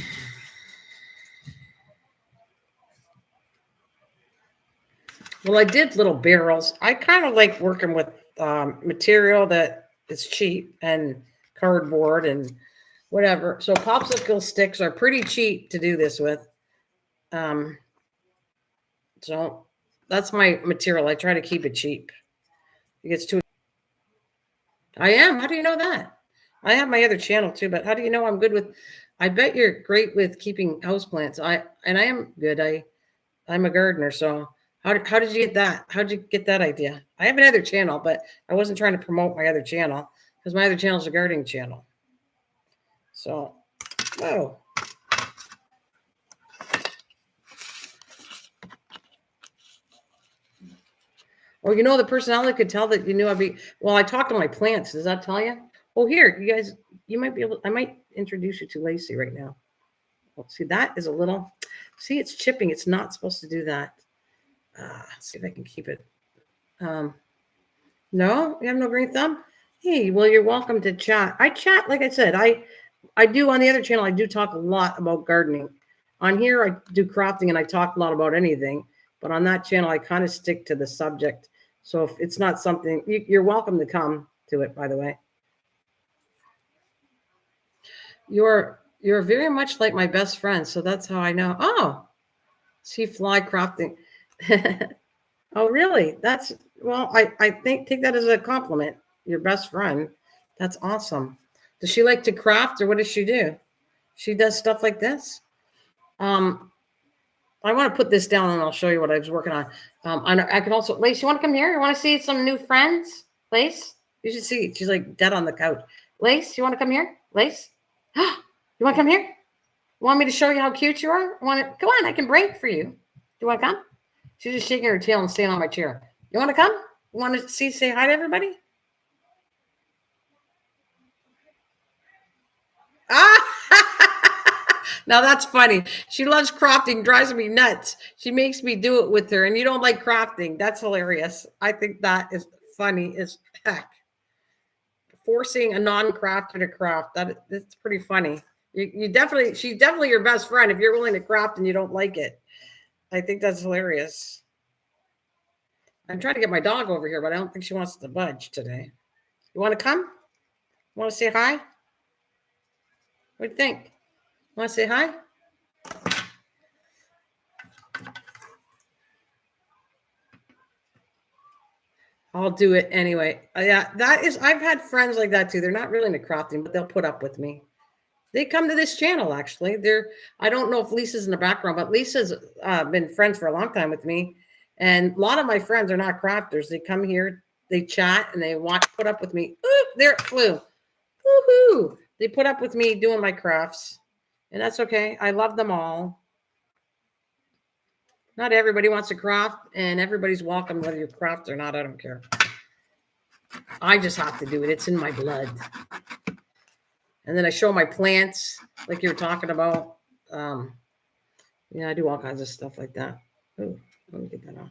I did little barrels. I kind of like working with material that is cheap and cardboard and whatever. So popsicle sticks are pretty cheap to do this with. So that's my material. I try to keep it cheap. It gets too. I am. How do you know that? I have my other channel too, but how do you know I'm good with? I bet you're great with keeping houseplants. I am good. I'm a gardener, so how did you get that? How did you get that idea? I have another channel, but I wasn't trying to promote my other channel because my other channel is a gardening channel. So, whoa. Oh, you know, the personality could tell that you knew I'd be. Well, I talked to my plants. Does that tell you? Oh, here, you guys, you might be able. I might introduce you to Lacey right now. Well, see, that is a little. See, it's chipping. It's not supposed to do that. See if I can keep it. No, you have no green thumb. Hey, well, you're welcome to chat. I chat, like I said, I do on the other channel. I do talk a lot about gardening. On here, I do crafting and I talk a lot about anything. But on that channel, I kind of stick to the subject. So if it's not something, you're welcome to come to it. By the way, you're very much like my best friend. So that's how I know. Oh, see, fly crafting. Oh, really? That's well. I think take that as a compliment. Your best friend. That's awesome. Does she like to craft, or what does she do? She does stuff like this. I want to put this down, and I'll show you what I was working on. I can also, Lace. You want to come here? You want to see some new friends, Lace? You should see. She's like dead on the couch. Lace, you want to come here, Lace? You want to come here? You want me to show you how cute you are? Want to come on? I can break for you. Do you want to come? She's just shaking her tail and staying on my chair. You want to come? You want to say hi to everybody? Now that's funny. She loves crafting, drives me nuts. She makes me do it with her, and you don't like crafting. That's hilarious. I think that is funny as heck. Forcing a non-crafter to craft, that's pretty funny. You definitely, she's definitely your best friend if you're willing to craft and you don't like it. I think that's hilarious. I'm trying to get my dog over here, but I don't think she wants to budge today. You want to come? You want to say hi? What do you think? Want to say hi? I'll do it anyway. Yeah, that is. I've had friends like that too. They're not really into crafting, but they'll put up with me. They come to this channel actually. They're. I don't know if Lisa's in the background, but Lisa's been friends for a long time with me, and a lot of my friends are not crafters. They come here, they chat, and they want put up with me. Ooh, there it flew. Woohoo! They put up with me doing my crafts, and that's okay. I love them all. Not everybody wants to craft, and everybody's welcome whether you craft or not. I don't care. I just have to do it. It's in my blood. And then I show my plants, like you were talking about. Yeah, I do all kinds of stuff like that. Oh, let me get that off.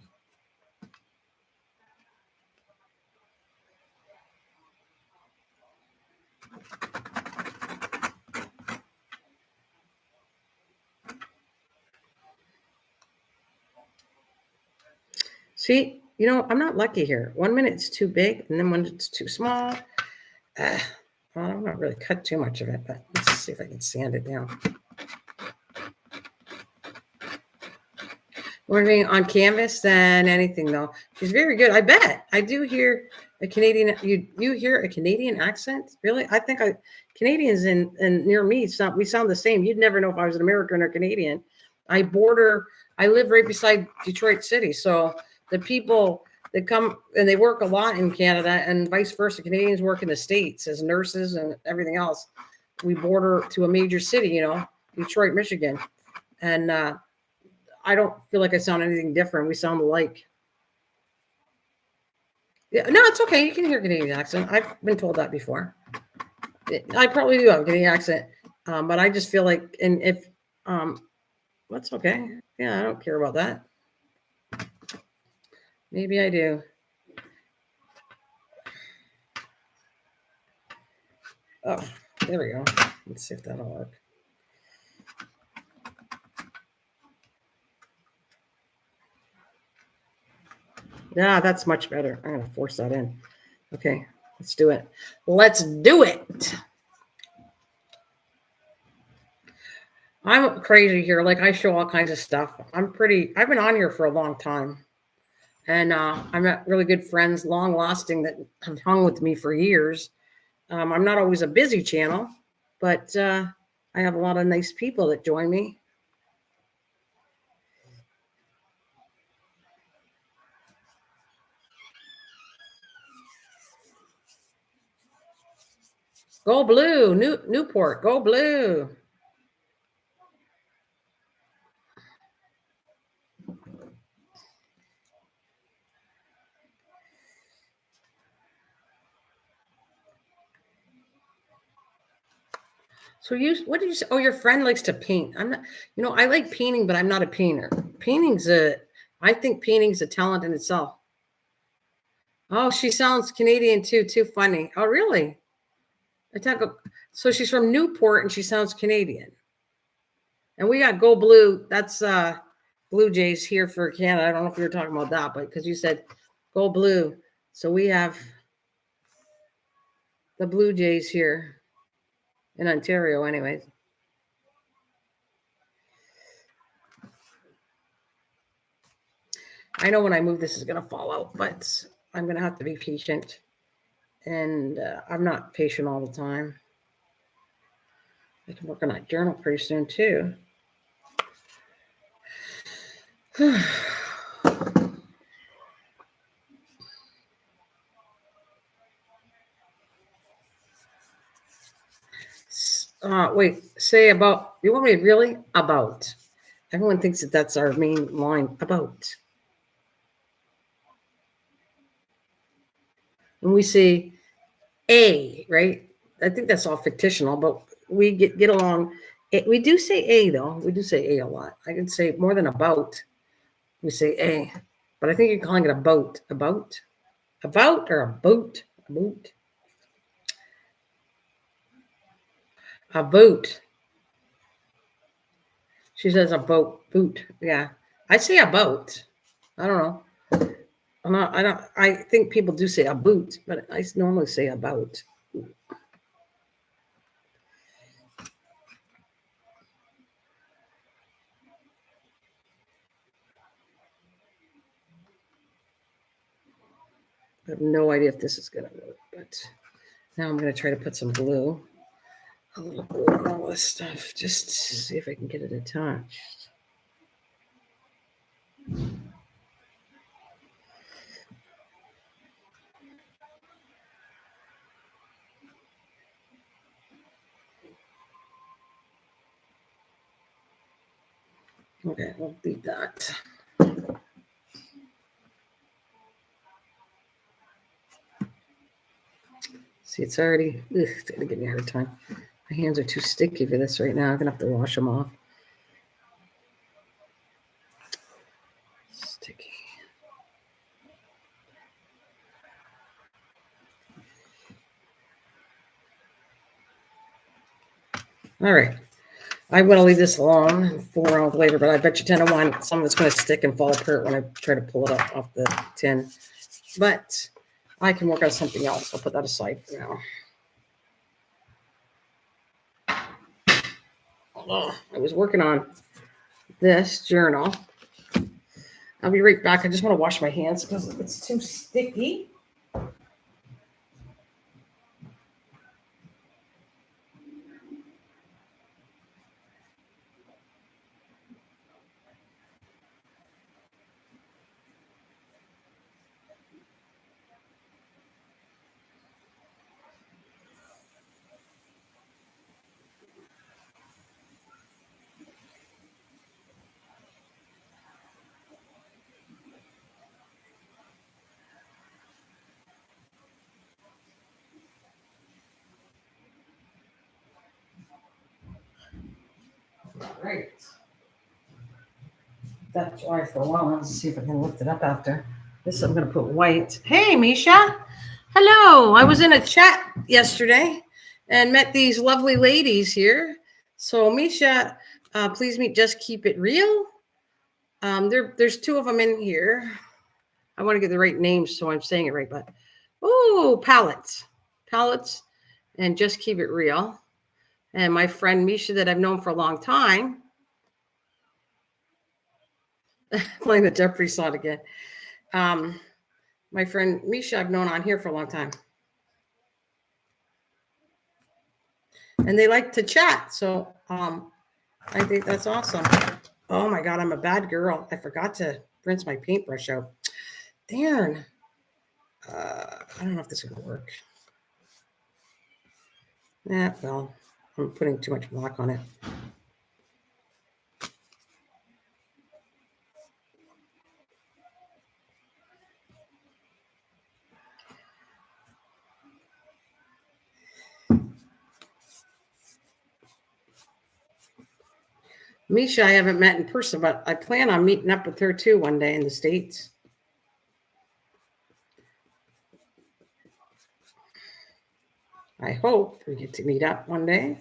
See, you know, I'm not lucky here. 1 minute it's too big, and then when it's too small, well, I'm not really cut too much of it, but let's see if I can sand it down. More being on canvas than anything, though. She's very good. I bet. I do hear a Canadian. You hear a Canadian accent? Really? I think Canadians in near me we sound the same. You'd never know if I was an American or Canadian. I live right beside Detroit City, so the people that come and they work a lot in Canada, and vice versa. Canadians work in the States as nurses and everything else. We border to a major city, you know, Detroit, Michigan, and I don't feel like I sound anything different. We sound alike. Yeah, no, it's okay. You can hear Canadian accent. I've been told that before. I probably do have a Canadian accent, but I just feel like, and if, that's okay. Yeah, I don't care about that. Maybe I do. Oh, there we go. Let's see if that'll work. Yeah, that's much better. I'm going to force that in. Okay, let's do it. Let's do it. I'm crazy here. Like, I show all kinds of stuff. I've been on here for a long time. And I met really good friends, long lasting, that have hung with me for years. I'm not always a busy channel, but I have a lot of nice people that join me. Go blue, Newport, go blue. So what did you say? Oh, your friend likes to paint. I'm not, I like painting, but I'm not a painter. I think painting's a talent in itself. Oh, she sounds Canadian too. Too funny. Oh, really? So she's from Newport and she sounds Canadian. And we got Go Blue. That's Blue Jays here for Canada. I don't know if you were talking about that, but because you said Go Blue. So we have the Blue Jays here in Ontario, anyways. I know when I move, this is going to fall out, but I'm going to have to be patient. And I'm not patient all the time. I can work on that journal pretty soon, too. Wait, say about. You want me to really? About. Everyone thinks that that's our main line. About. When we say a, right? I think that's all fictional, but we get along. We do say a, though. We do say a lot. I can say more than about. We say a, but I think you're calling it a boat. About or a boat. A boat. A boat. She says a boot. Yeah. I say a boat. I don't know. I think people do say a boot, but I normally say about. I have no idea if this is going to work, but now I'm going to try to put some glue. A little glue on all this stuff, just to see if I can get it attached. Okay, we'll leave that. See, it's already, it's going to give me a hard time. My hands are too sticky for this right now. I'm going to have to wash them off. Sticky. All right. I'm going to leave this alone and fool around with it later, but I bet you 10 to 1, some of it's going to stick and fall apart when I try to pull it up off the tin. But I can work on something else. I'll put that aside for now. Oh, I was working on this journal. I'll be right back. I just want to wash my hands because it's too sticky. Right. That's why for a while. Let's see if I can lift it up after. This I'm going to put white. Hey, Misha. Hello. I was in a chat yesterday and met these lovely ladies here. So, Misha, please meet Just Keep It Real. There's two of them in here. I want to get the right names so I'm saying it right. But, oh, palettes. Palettes and Just Keep It Real. And my friend Misha that I've known for a long time. Playing the Jeopardy song again. My friend Misha I've known on here for a long time. And they like to chat. So I think that's awesome. Oh my God, I'm a bad girl. I forgot to rinse my paintbrush out. Darn. I don't know if this is going to work. Yeah, well, I'm putting too much black on it. Misha, I haven't met in person, but I plan on meeting up with her too one day in the States. I hope we get to meet up one day.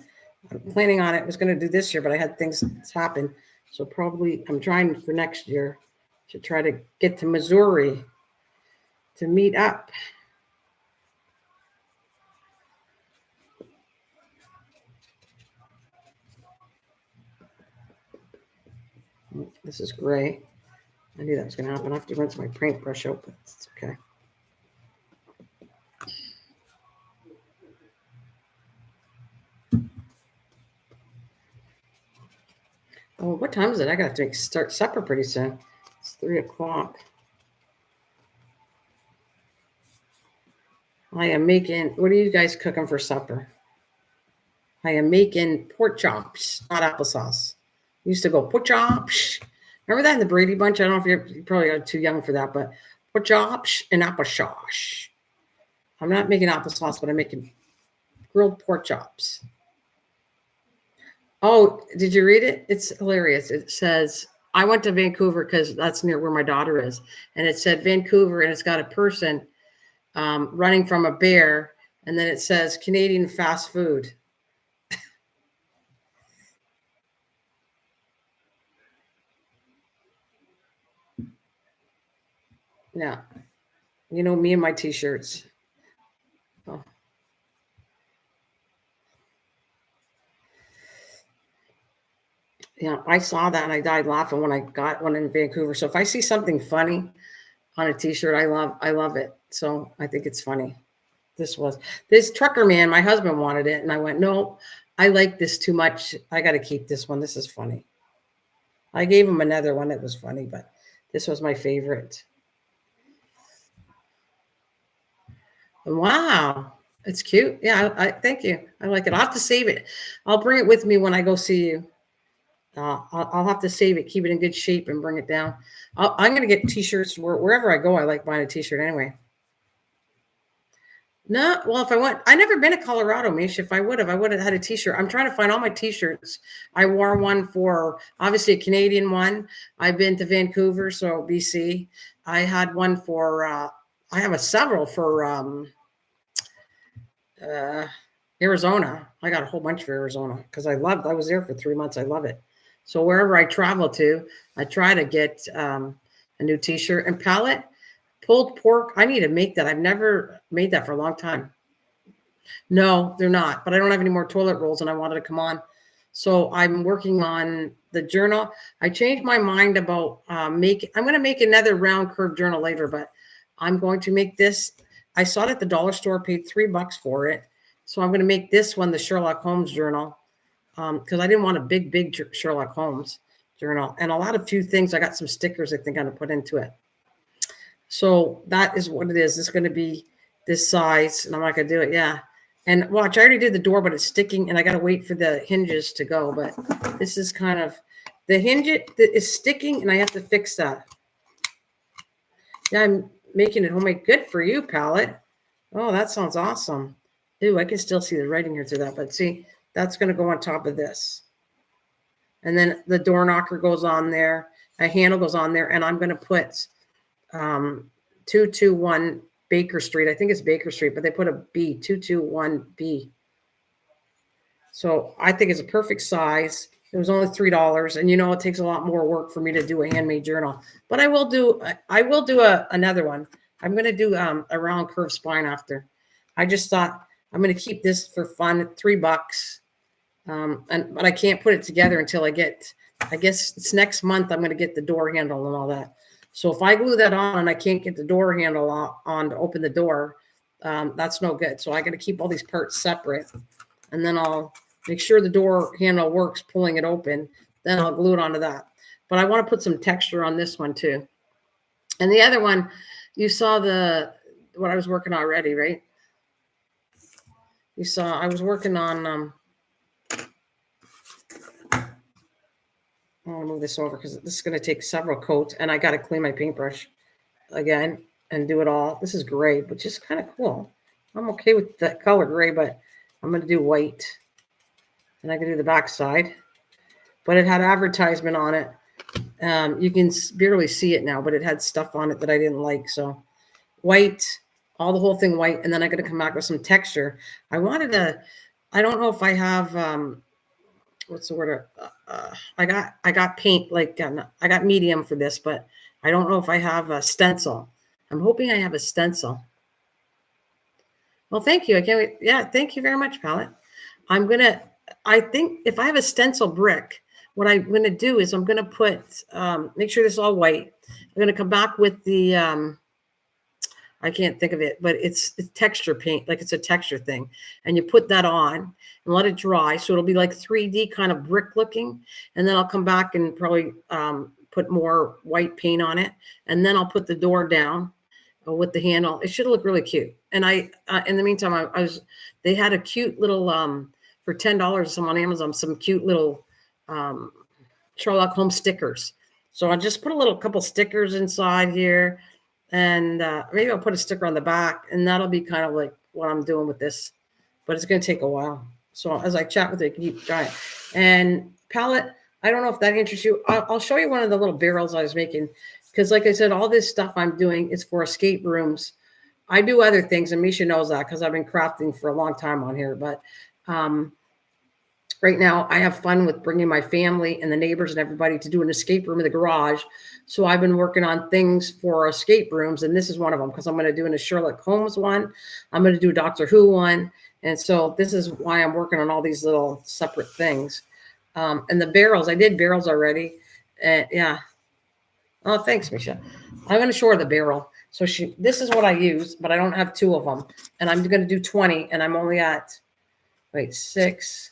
I'm planning on it. I was going to do this year, but I had things happen. So probably I'm trying for next year to try to get to Missouri to meet up. This is gray. I knew that was going to happen. I have to rinse my paintbrush out, but it's okay. Oh, what time is it? I got to start supper pretty soon. It's 3 o'clock. I am making, what are you guys cooking for supper? I am making pork chops, not applesauce. Used to go pork chops. Remember that in the Brady Bunch? I don't know if you're probably too young for that, but pork chops and applesauce. I'm not making applesauce, but I'm making grilled pork chops. Oh, did you read it? It's hilarious. It says, I went to Vancouver because that's near where my daughter is. And it said Vancouver, and it's got a person running from a bear. And then it says Canadian fast food. Yeah. You know, me and my t-shirts. Oh. Yeah, I saw that and I died laughing when I got one in Vancouver. So if I see something funny on a t-shirt, I love it. So I think it's funny. This trucker man, my husband wanted it, and I went, no, I like this too much. I got to keep this one. This is funny. I gave him another one that was funny, but this was my favorite. Wow. It's cute. Yeah, I thank you. I like it. I'll have to save it. I'll bring it with me when I go see you. I'll have to save it, keep it in good shape, and bring it down. I'm going to get t-shirts wherever I go. I like buying a t-shirt anyway. No, well, if I went, I never been to Colorado, Mish. If I would have had a t-shirt. I'm trying to find all my t-shirts. I wore one for obviously a Canadian one. I've been to Vancouver, so BC. I had one for, I have several for Arizona. I got a whole bunch for Arizona because I was there for 3 months. I love it. So wherever I travel to, I try to get a new t-shirt and palette. Pulled pork. I need to make that. I've never made that for a long time. No, they're not. But I don't have any more toilet rolls, and I wanted to come on. So I'm working on the journal. I changed my mind about I'm going to make another round curve journal later, but I'm going to make this. I saw it at the dollar store, paid $3 for it. So I'm going to make this one the Sherlock Holmes journal because I didn't want a big Sherlock Holmes journal. And a lot of few things. I got some stickers I think I'm going to put into it. So that is what it is. It's going to be this size, and I'm not going to do it. Yeah. And watch, I already did the door, but it's sticking, and I got to wait for the hinges to go. But this is kind of the hinge is sticking, and I have to fix that. Yeah, I'm making it homemade. Good for you, palette. Oh, that sounds awesome. Ooh, I can still see the writing here through that. But see, that's going to go on top of this. And then the door knocker goes on there. A handle goes on there, and I'm going to put 221 Baker Street. I think it's Baker Street, but they put a B, 221B. So I think it's a perfect size. It was only $3, and it takes a lot more work for me to do a handmade journal. But I will do another one. I'm going to do a round curved spine after. I just thought I'm going to keep this for fun at $3. But I can't put it together until I guess it's next month. I'm going to get the door handle and all that. So if I glue that on and I can't get the door handle on to open the door, that's no good. So I got to keep all these parts separate, and then I'll make sure the door handle works, pulling it open. Then I'll glue it onto that. But I want to put some texture on this one too. And the other one, you saw what I was working on already, right? You saw I was working on. I'm gonna move this over because this is gonna take several coats, and I got to clean my paintbrush again and do it all. This is gray, but just kind of cool. I'm okay with that color gray, but I'm gonna do white, and I can do the back side. But it had advertisement on it. You can barely see it now, but it had stuff on it that I didn't like. So white, the whole thing white, and then I got to come back with some texture. I don't know if I have what's the word? I got paint, like I got medium for this, but I don't know if I have a stencil. I'm hoping I have a stencil. Well, thank you. I can't wait. Yeah, thank you very much, Palette. I think if I have a stencil brick, what I'm gonna do is I'm gonna put make sure this is all white. I'm gonna come back with the I can't think of it, but it's texture paint, like it's a texture thing. And you put that on and let it dry. So it'll be like 3D kind of brick looking. And then I'll come back and probably put more white paint on it. And then I'll put the door down with the handle. It should look really cute. And in the meantime, they had a cute little, for $10 some on Amazon, some cute little Sherlock Holmes stickers. So I just put a couple stickers inside here. And maybe I'll put a sticker on the back, and that'll be kind of like what I'm doing with this. But it's going to take a while. So as I chat with you, keep trying. And palette, I don't know if that interests you. I'll show you one of the little barrels I was making. Because like I said, all this stuff I'm doing is for escape rooms. I do other things, and Misha knows that because I've been crafting for a long time on here. But right now, I have fun with bringing my family and the neighbors and everybody to do an escape room in the garage. So I've been working on things for escape rooms, and this is one of them because I'm going to do a Sherlock Holmes one. I'm going to do a Doctor Who one. And so this is why I'm working on all these little separate things. And the barrels, I did barrels already. Yeah. Oh, thanks, Misha. I'm going to show her the barrel. So this is what I use, but I don't have 2 of them. And I'm going to do 20, and I'm only at, 6,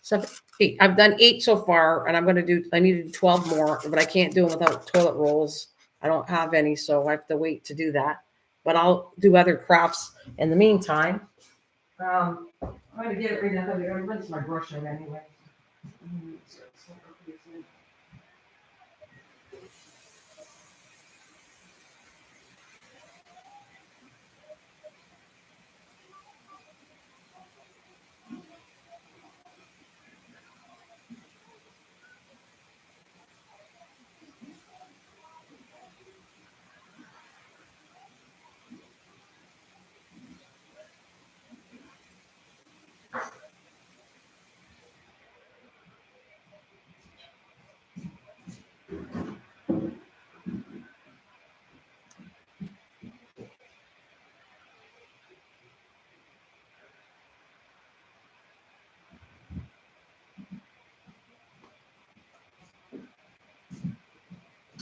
7, 8. I've done 8 so far, and I need to do 12 more, but I can't do them without toilet rolls. I don't have any, so I have to wait to do that. But I'll do other crafts in the meantime. I'm going to get it right now. I'm going to rinse my brush out anyway.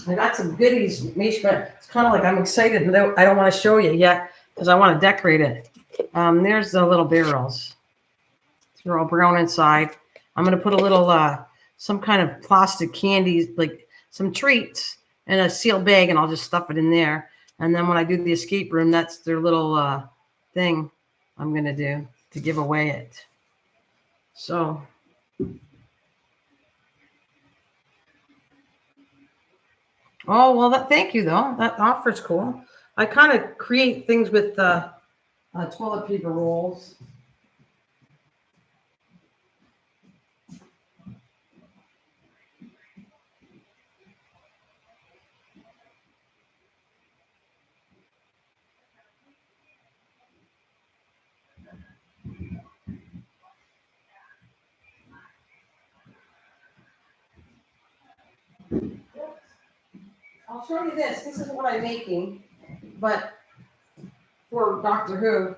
I got some goodies, Mish, but it's kind of like I'm excited, but I don't want to show you yet because I want to decorate it. There's the little barrels. They're all brown inside. I'm going to put a little, some kind of plastic candies, like some treats in a sealed bag, and I'll just stuff it in there. And then when I do the escape room, that's their little thing I'm going to do to give away it. So. Oh, well, thank you, though. That offer's cool. I kind of create things with toilet paper rolls. I'll show you this. This is what I'm making, but for Doctor Who,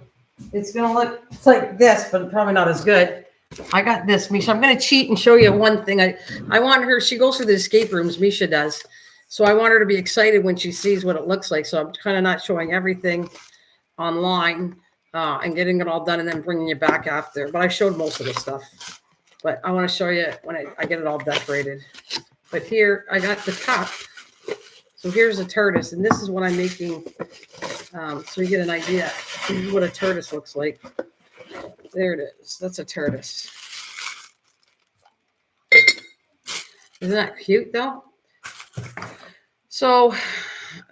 it's gonna look like this, but probably not as good. I got this, Misha. I'm gonna cheat and show you one thing. I want her. She goes through the escape rooms. Misha does, so I want her to be excited when she sees what it looks like. So I'm kind of not showing everything online and getting it all done and then bringing you back after. But I showed most of the stuff. But I want to show you when I get it all decorated. But here I got the cup. So here's a tortoise, and this is what I'm making. So you get an idea. This is what a tortoise looks like. There it is. That's a tortoise. Isn't that cute though? So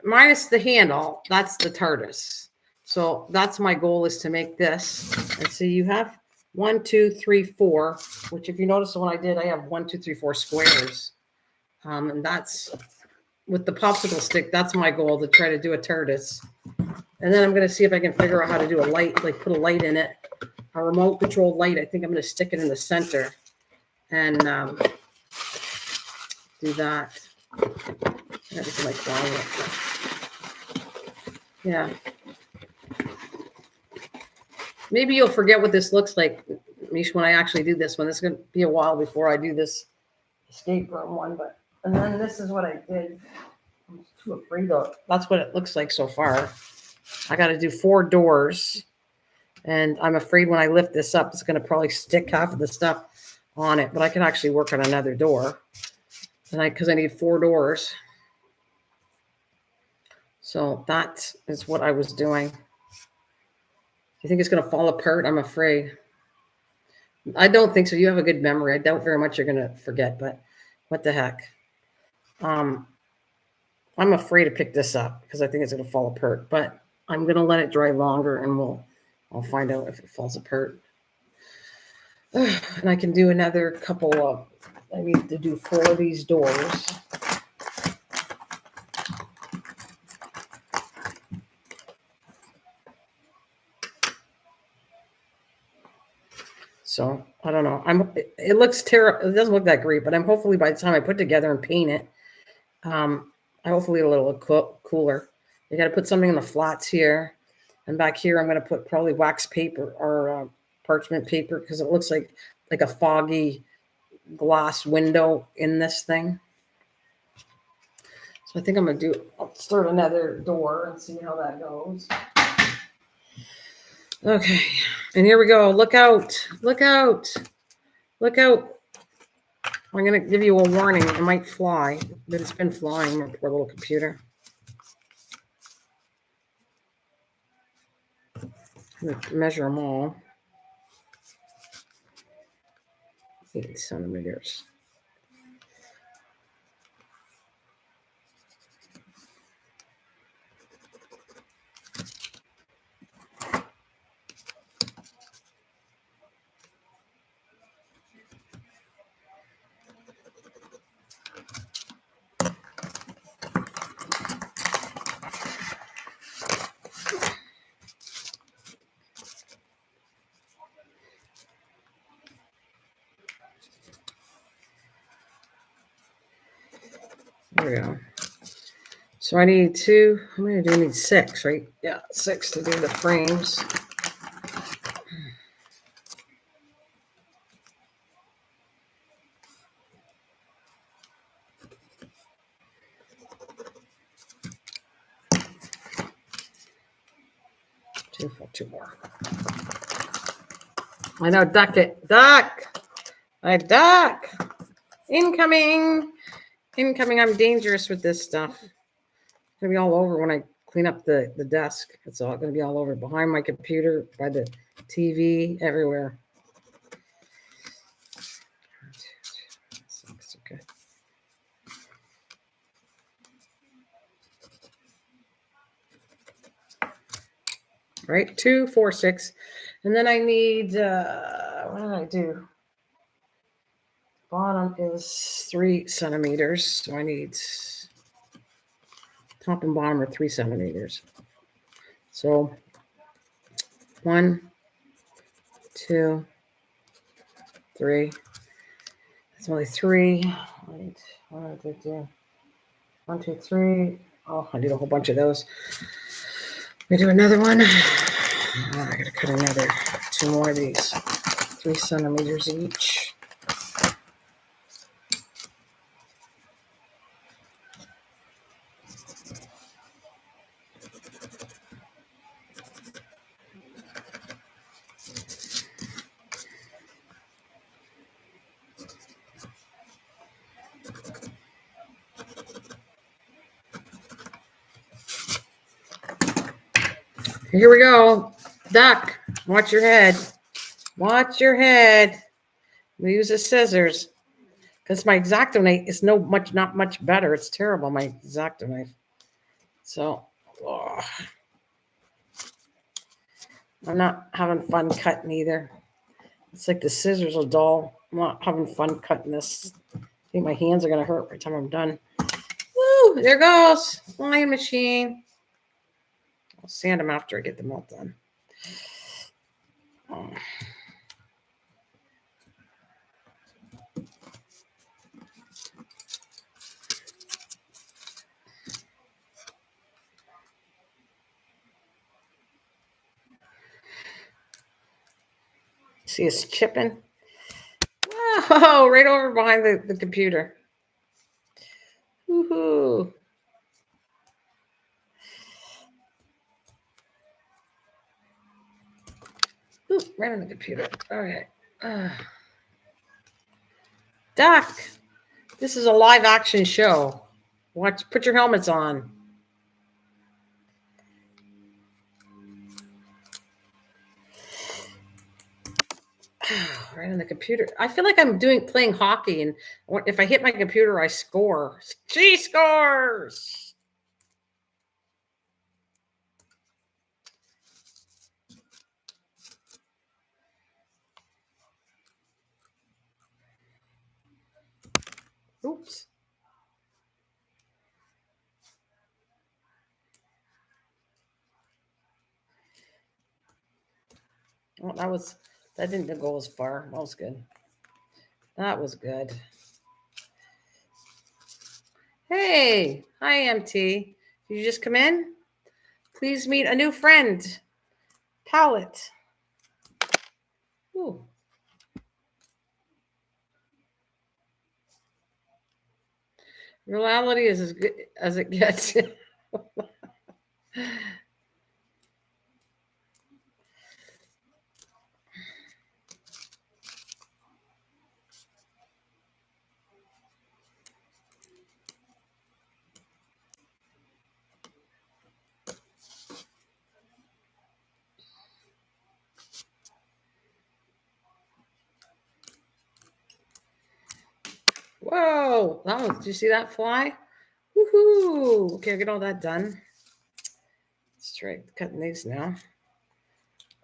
minus the handle, that's the tortoise. So that's my goal, is to make this. And so you have 1, 2, 3, 4, which if you notice when I did, I have 1, 2, 3, 4 squares. And that's with the popsicle stick. That's my goal, to try to do a tortoise. And then I'm going to see if I can figure out how to do a light, like put a light in it, a remote control light. I think I'm going to stick it in the center and do that. Yeah. Maybe you'll forget what this looks like, Mish, when I actually do this one. This is going to be a while before I do this escape room one. But and then this is what I did. I'm too afraid of. That's what it looks like so far. I got to do 4 doors. And I'm afraid when I lift this up, it's going to probably stick half of the stuff on it. But I can actually work on another door. And because I need 4 doors. So that is what I was doing. You think it's going to fall apart? I'm afraid. I don't think so. You have a good memory. I doubt very much you're going to forget, but what the heck? I'm afraid to pick this up because I think it's going to fall apart, but I'm going to let it dry longer and I'll find out if it falls apart. And I can do another couple of, I need to do 4 of these doors. So I don't know. It looks terrible. It doesn't look that great, but I'm hopefully by the time I put together and paint it, I hopefully it'll look cooler. You got to put something in the flats here, and back here I'm going to put probably wax paper or parchment paper because it looks like a foggy glass window in this thing. So I think I'm going to I'll start another door and see how that goes. Okay, and here we go. Look out! Look out! Look out! I'm going to give you a warning. It might fly, but it's been flying, my poor little computer. I'm going to measure them all. 8 centimeters. There we go. So I need 2. How many do I need? 6, right? Yeah, 6 to do the frames. Two more. I know, duck it. Duck! I duck! Incoming! Incoming. I'm dangerous with this stuff. It's going to be all over when I clean up the desk. It's all going to be all over behind my computer, by the TV, everywhere. Okay. Right, 2, 4, 6. And then I need, what did I do? Bottom is 3 centimeters. So I need top and bottom are 3 centimeters. So 1, 2, 3. That's only 3. Right. What did I do? 1, 2, 3. Oh, I did a whole bunch of those. We do another one. Oh, I gotta cut another 2 more of these. 3 centimeters each. Here we go. Duck, watch your head. Watch your head. We use the scissors because my X-Acto knife is not much better. It's terrible, my X-Acto knife. So, I'm not having fun cutting either. It's like the scissors are dull. I'm not having fun cutting this. I think my hands are going to hurt by the time I'm done. Woo! There goes. Flying machine. I'll sand them after I get them all done. Oh. See us chipping? Oh, right over behind the computer. Woohoo. Ooh, right on the computer. All right. Doc, this is a live action show. Watch. Put your helmets on. Right on the computer. I feel like I'm playing hockey, and if I hit my computer, I score. She scores. Oops. Well, that didn't go as far. That was good. That was good. Hey, hi, MT. Did you just come in? Please meet a new friend. Palette. Ooh. Reality is as good as it gets. Whoa. Did you see that fly? Woohoo. Okay, I'll get all that done. Let's try cutting these now.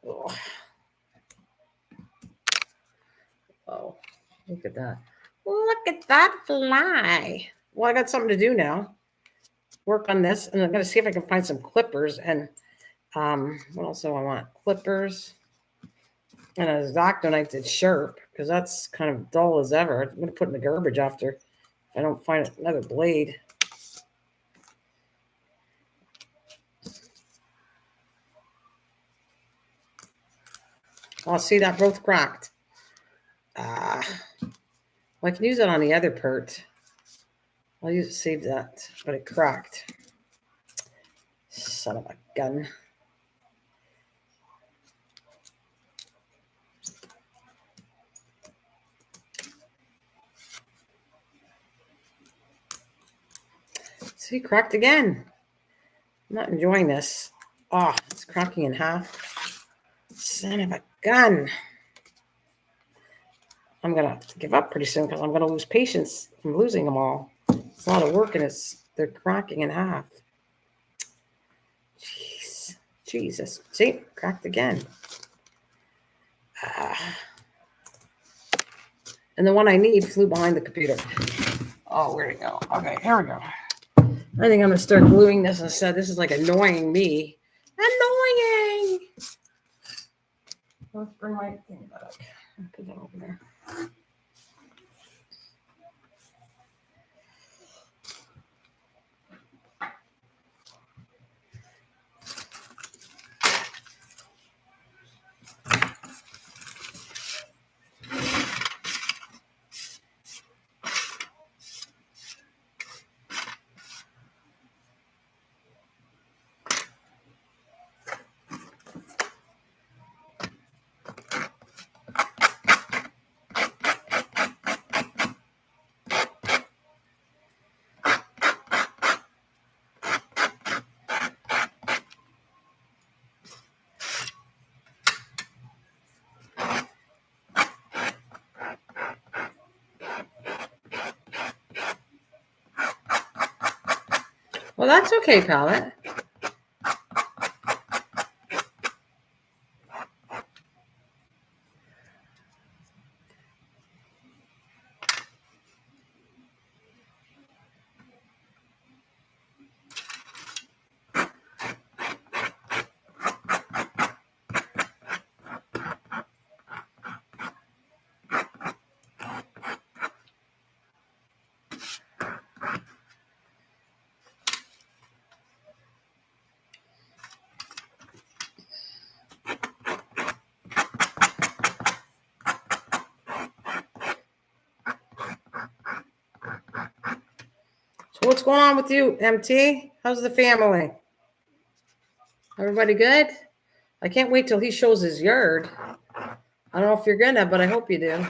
Oh. Oh, look at that. Look at that fly. Well, I got something to do now. Work on this, and I'm going to see if I can find some clippers. And what else do I want? Clippers and a X-Acto knife that's sharp, because that's kind of dull as ever. I'm going to put it in the garbage after if I don't find another blade. Oh, see, that both cracked. Well, I can use it on the other part. I'll save that, but it cracked. Son of a gun. See, cracked again. I'm not enjoying this. Oh, it's cracking in half. Son of a gun. I'm going to give up pretty soon because I'm going to lose patience. I'm losing them all. It's a lot of work, and they're cracking in half. Jeez. Jesus. See? Cracked again. And the one I need flew behind the computer. Oh, where'd it go? Okay, here we go. I think I'm going to start gluing this instead. This is like annoying me. Annoying! Let's bring my thing back. Put that over there. Well, that's okay, palette. So what's going on with you, MT? How's the family? Everybody good? I can't wait till he shows his yard. I don't know if you're gonna, but I hope you do.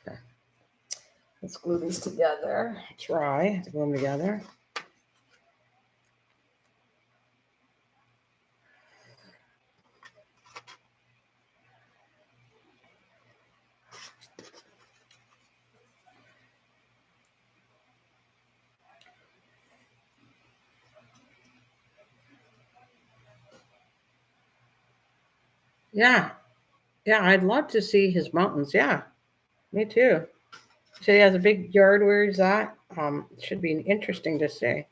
Okay. Let's glue these together. Try to glue them together. Yeah. Yeah, I'd love to see his mountains. Yeah, me too. So he has a big yard where he's at. It should be interesting to see.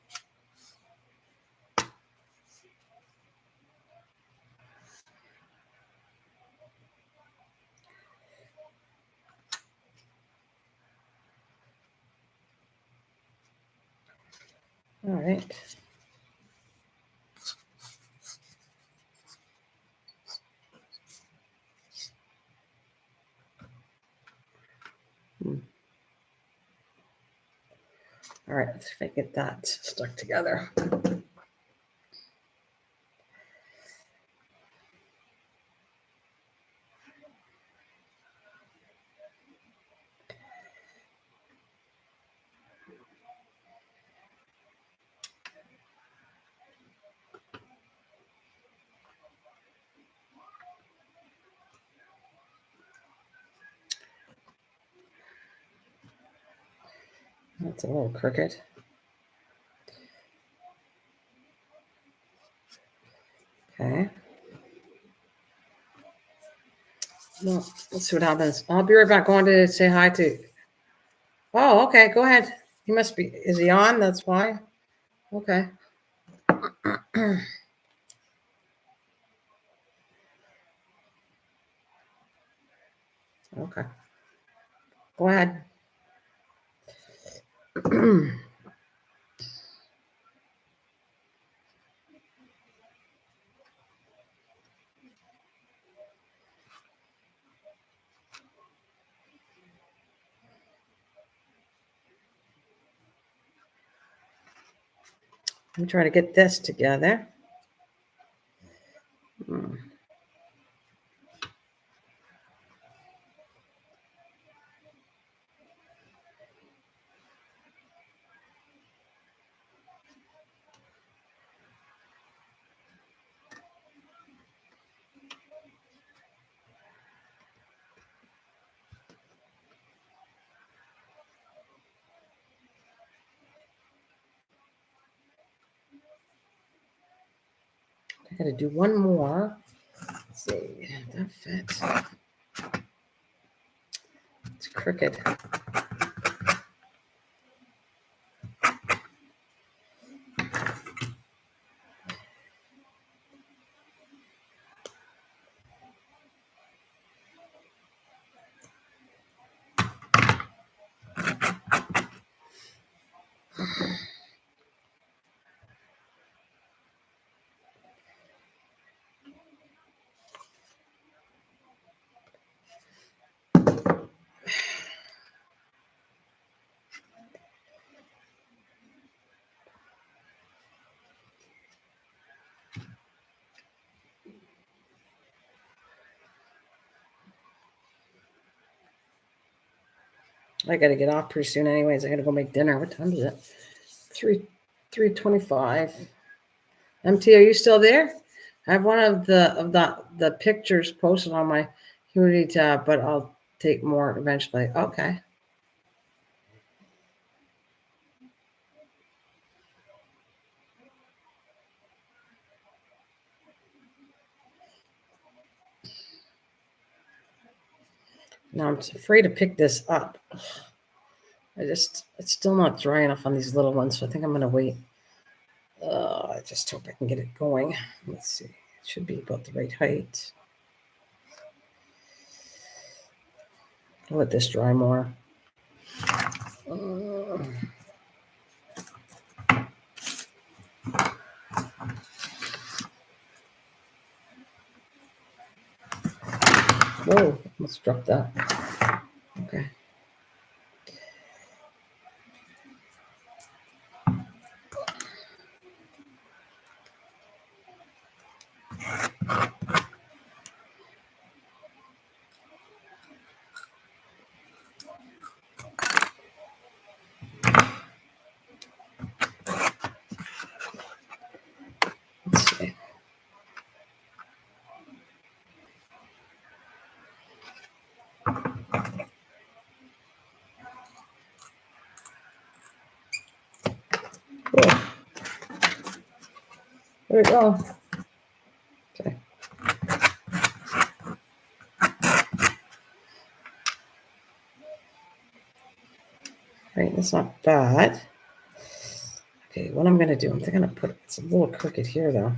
All right. All right, let's see if I get that stuck together. That's a little crooked. Okay. Well, let's see what happens. I'll be right back. Going to say hi to. Oh, okay. Go ahead. He must be. Is he on? That's why. Okay. Okay. Go ahead. I'm trying to get this together. I got to do one more. Let's see. That fits. It's crooked. I got to get off pretty soon anyways. I got to go make dinner. What time is it? 3:25. MT, are you still there? I have one of the pictures posted on my community tab, but I'll take more eventually. Okay. Now I'm afraid to pick this up. It's still not dry enough on these little ones, so I think I'm gonna wait. I just hope I can get it going. Let's see. It should be about the right height. I'll let this dry more. Whoa, almost dropped that. Okay. Let's see. Cool. There we go. Okay. Right, that's not bad. Okay, what I'm gonna do, I'm gonna put it's a little crooked here though.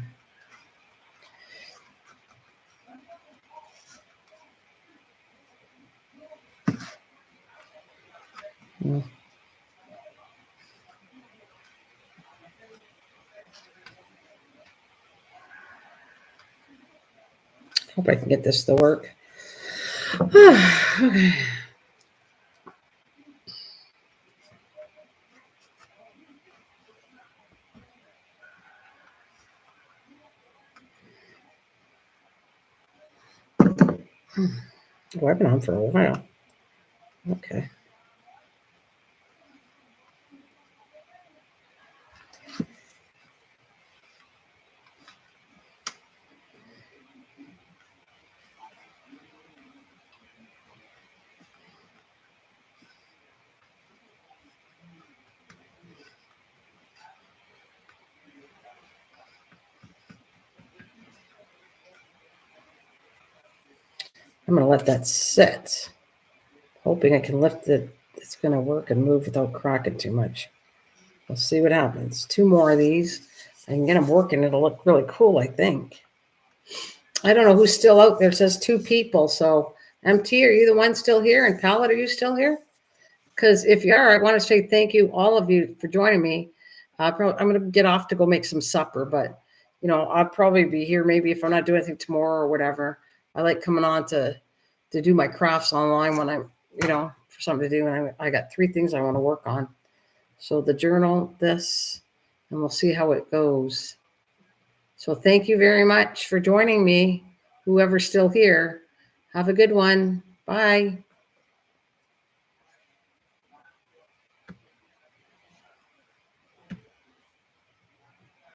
Hope I can get this to work. Okay. Oh, I've been on for a while. Okay. I'm gonna let that sit. Hoping I can lift it. It's gonna work and move without cracking too much. We'll see what happens. 2 more of these. I can get them working. It'll look really cool, I think. I don't know who's still out there. It says 2 people. So, MT, are you the one still here? And Pallet, are you still here? Because if you are, I want to say thank you, all of you, for joining me. I'm going to get off to go make some supper, but I'll probably be here maybe if I'm not doing anything tomorrow or whatever. I like coming on to do my crafts online when I'm, for something to do. And I got 3 things I want to work on. So the journal, this, and we'll see how it goes. So thank you very much for joining me, whoever's still here. Have a good one. Bye.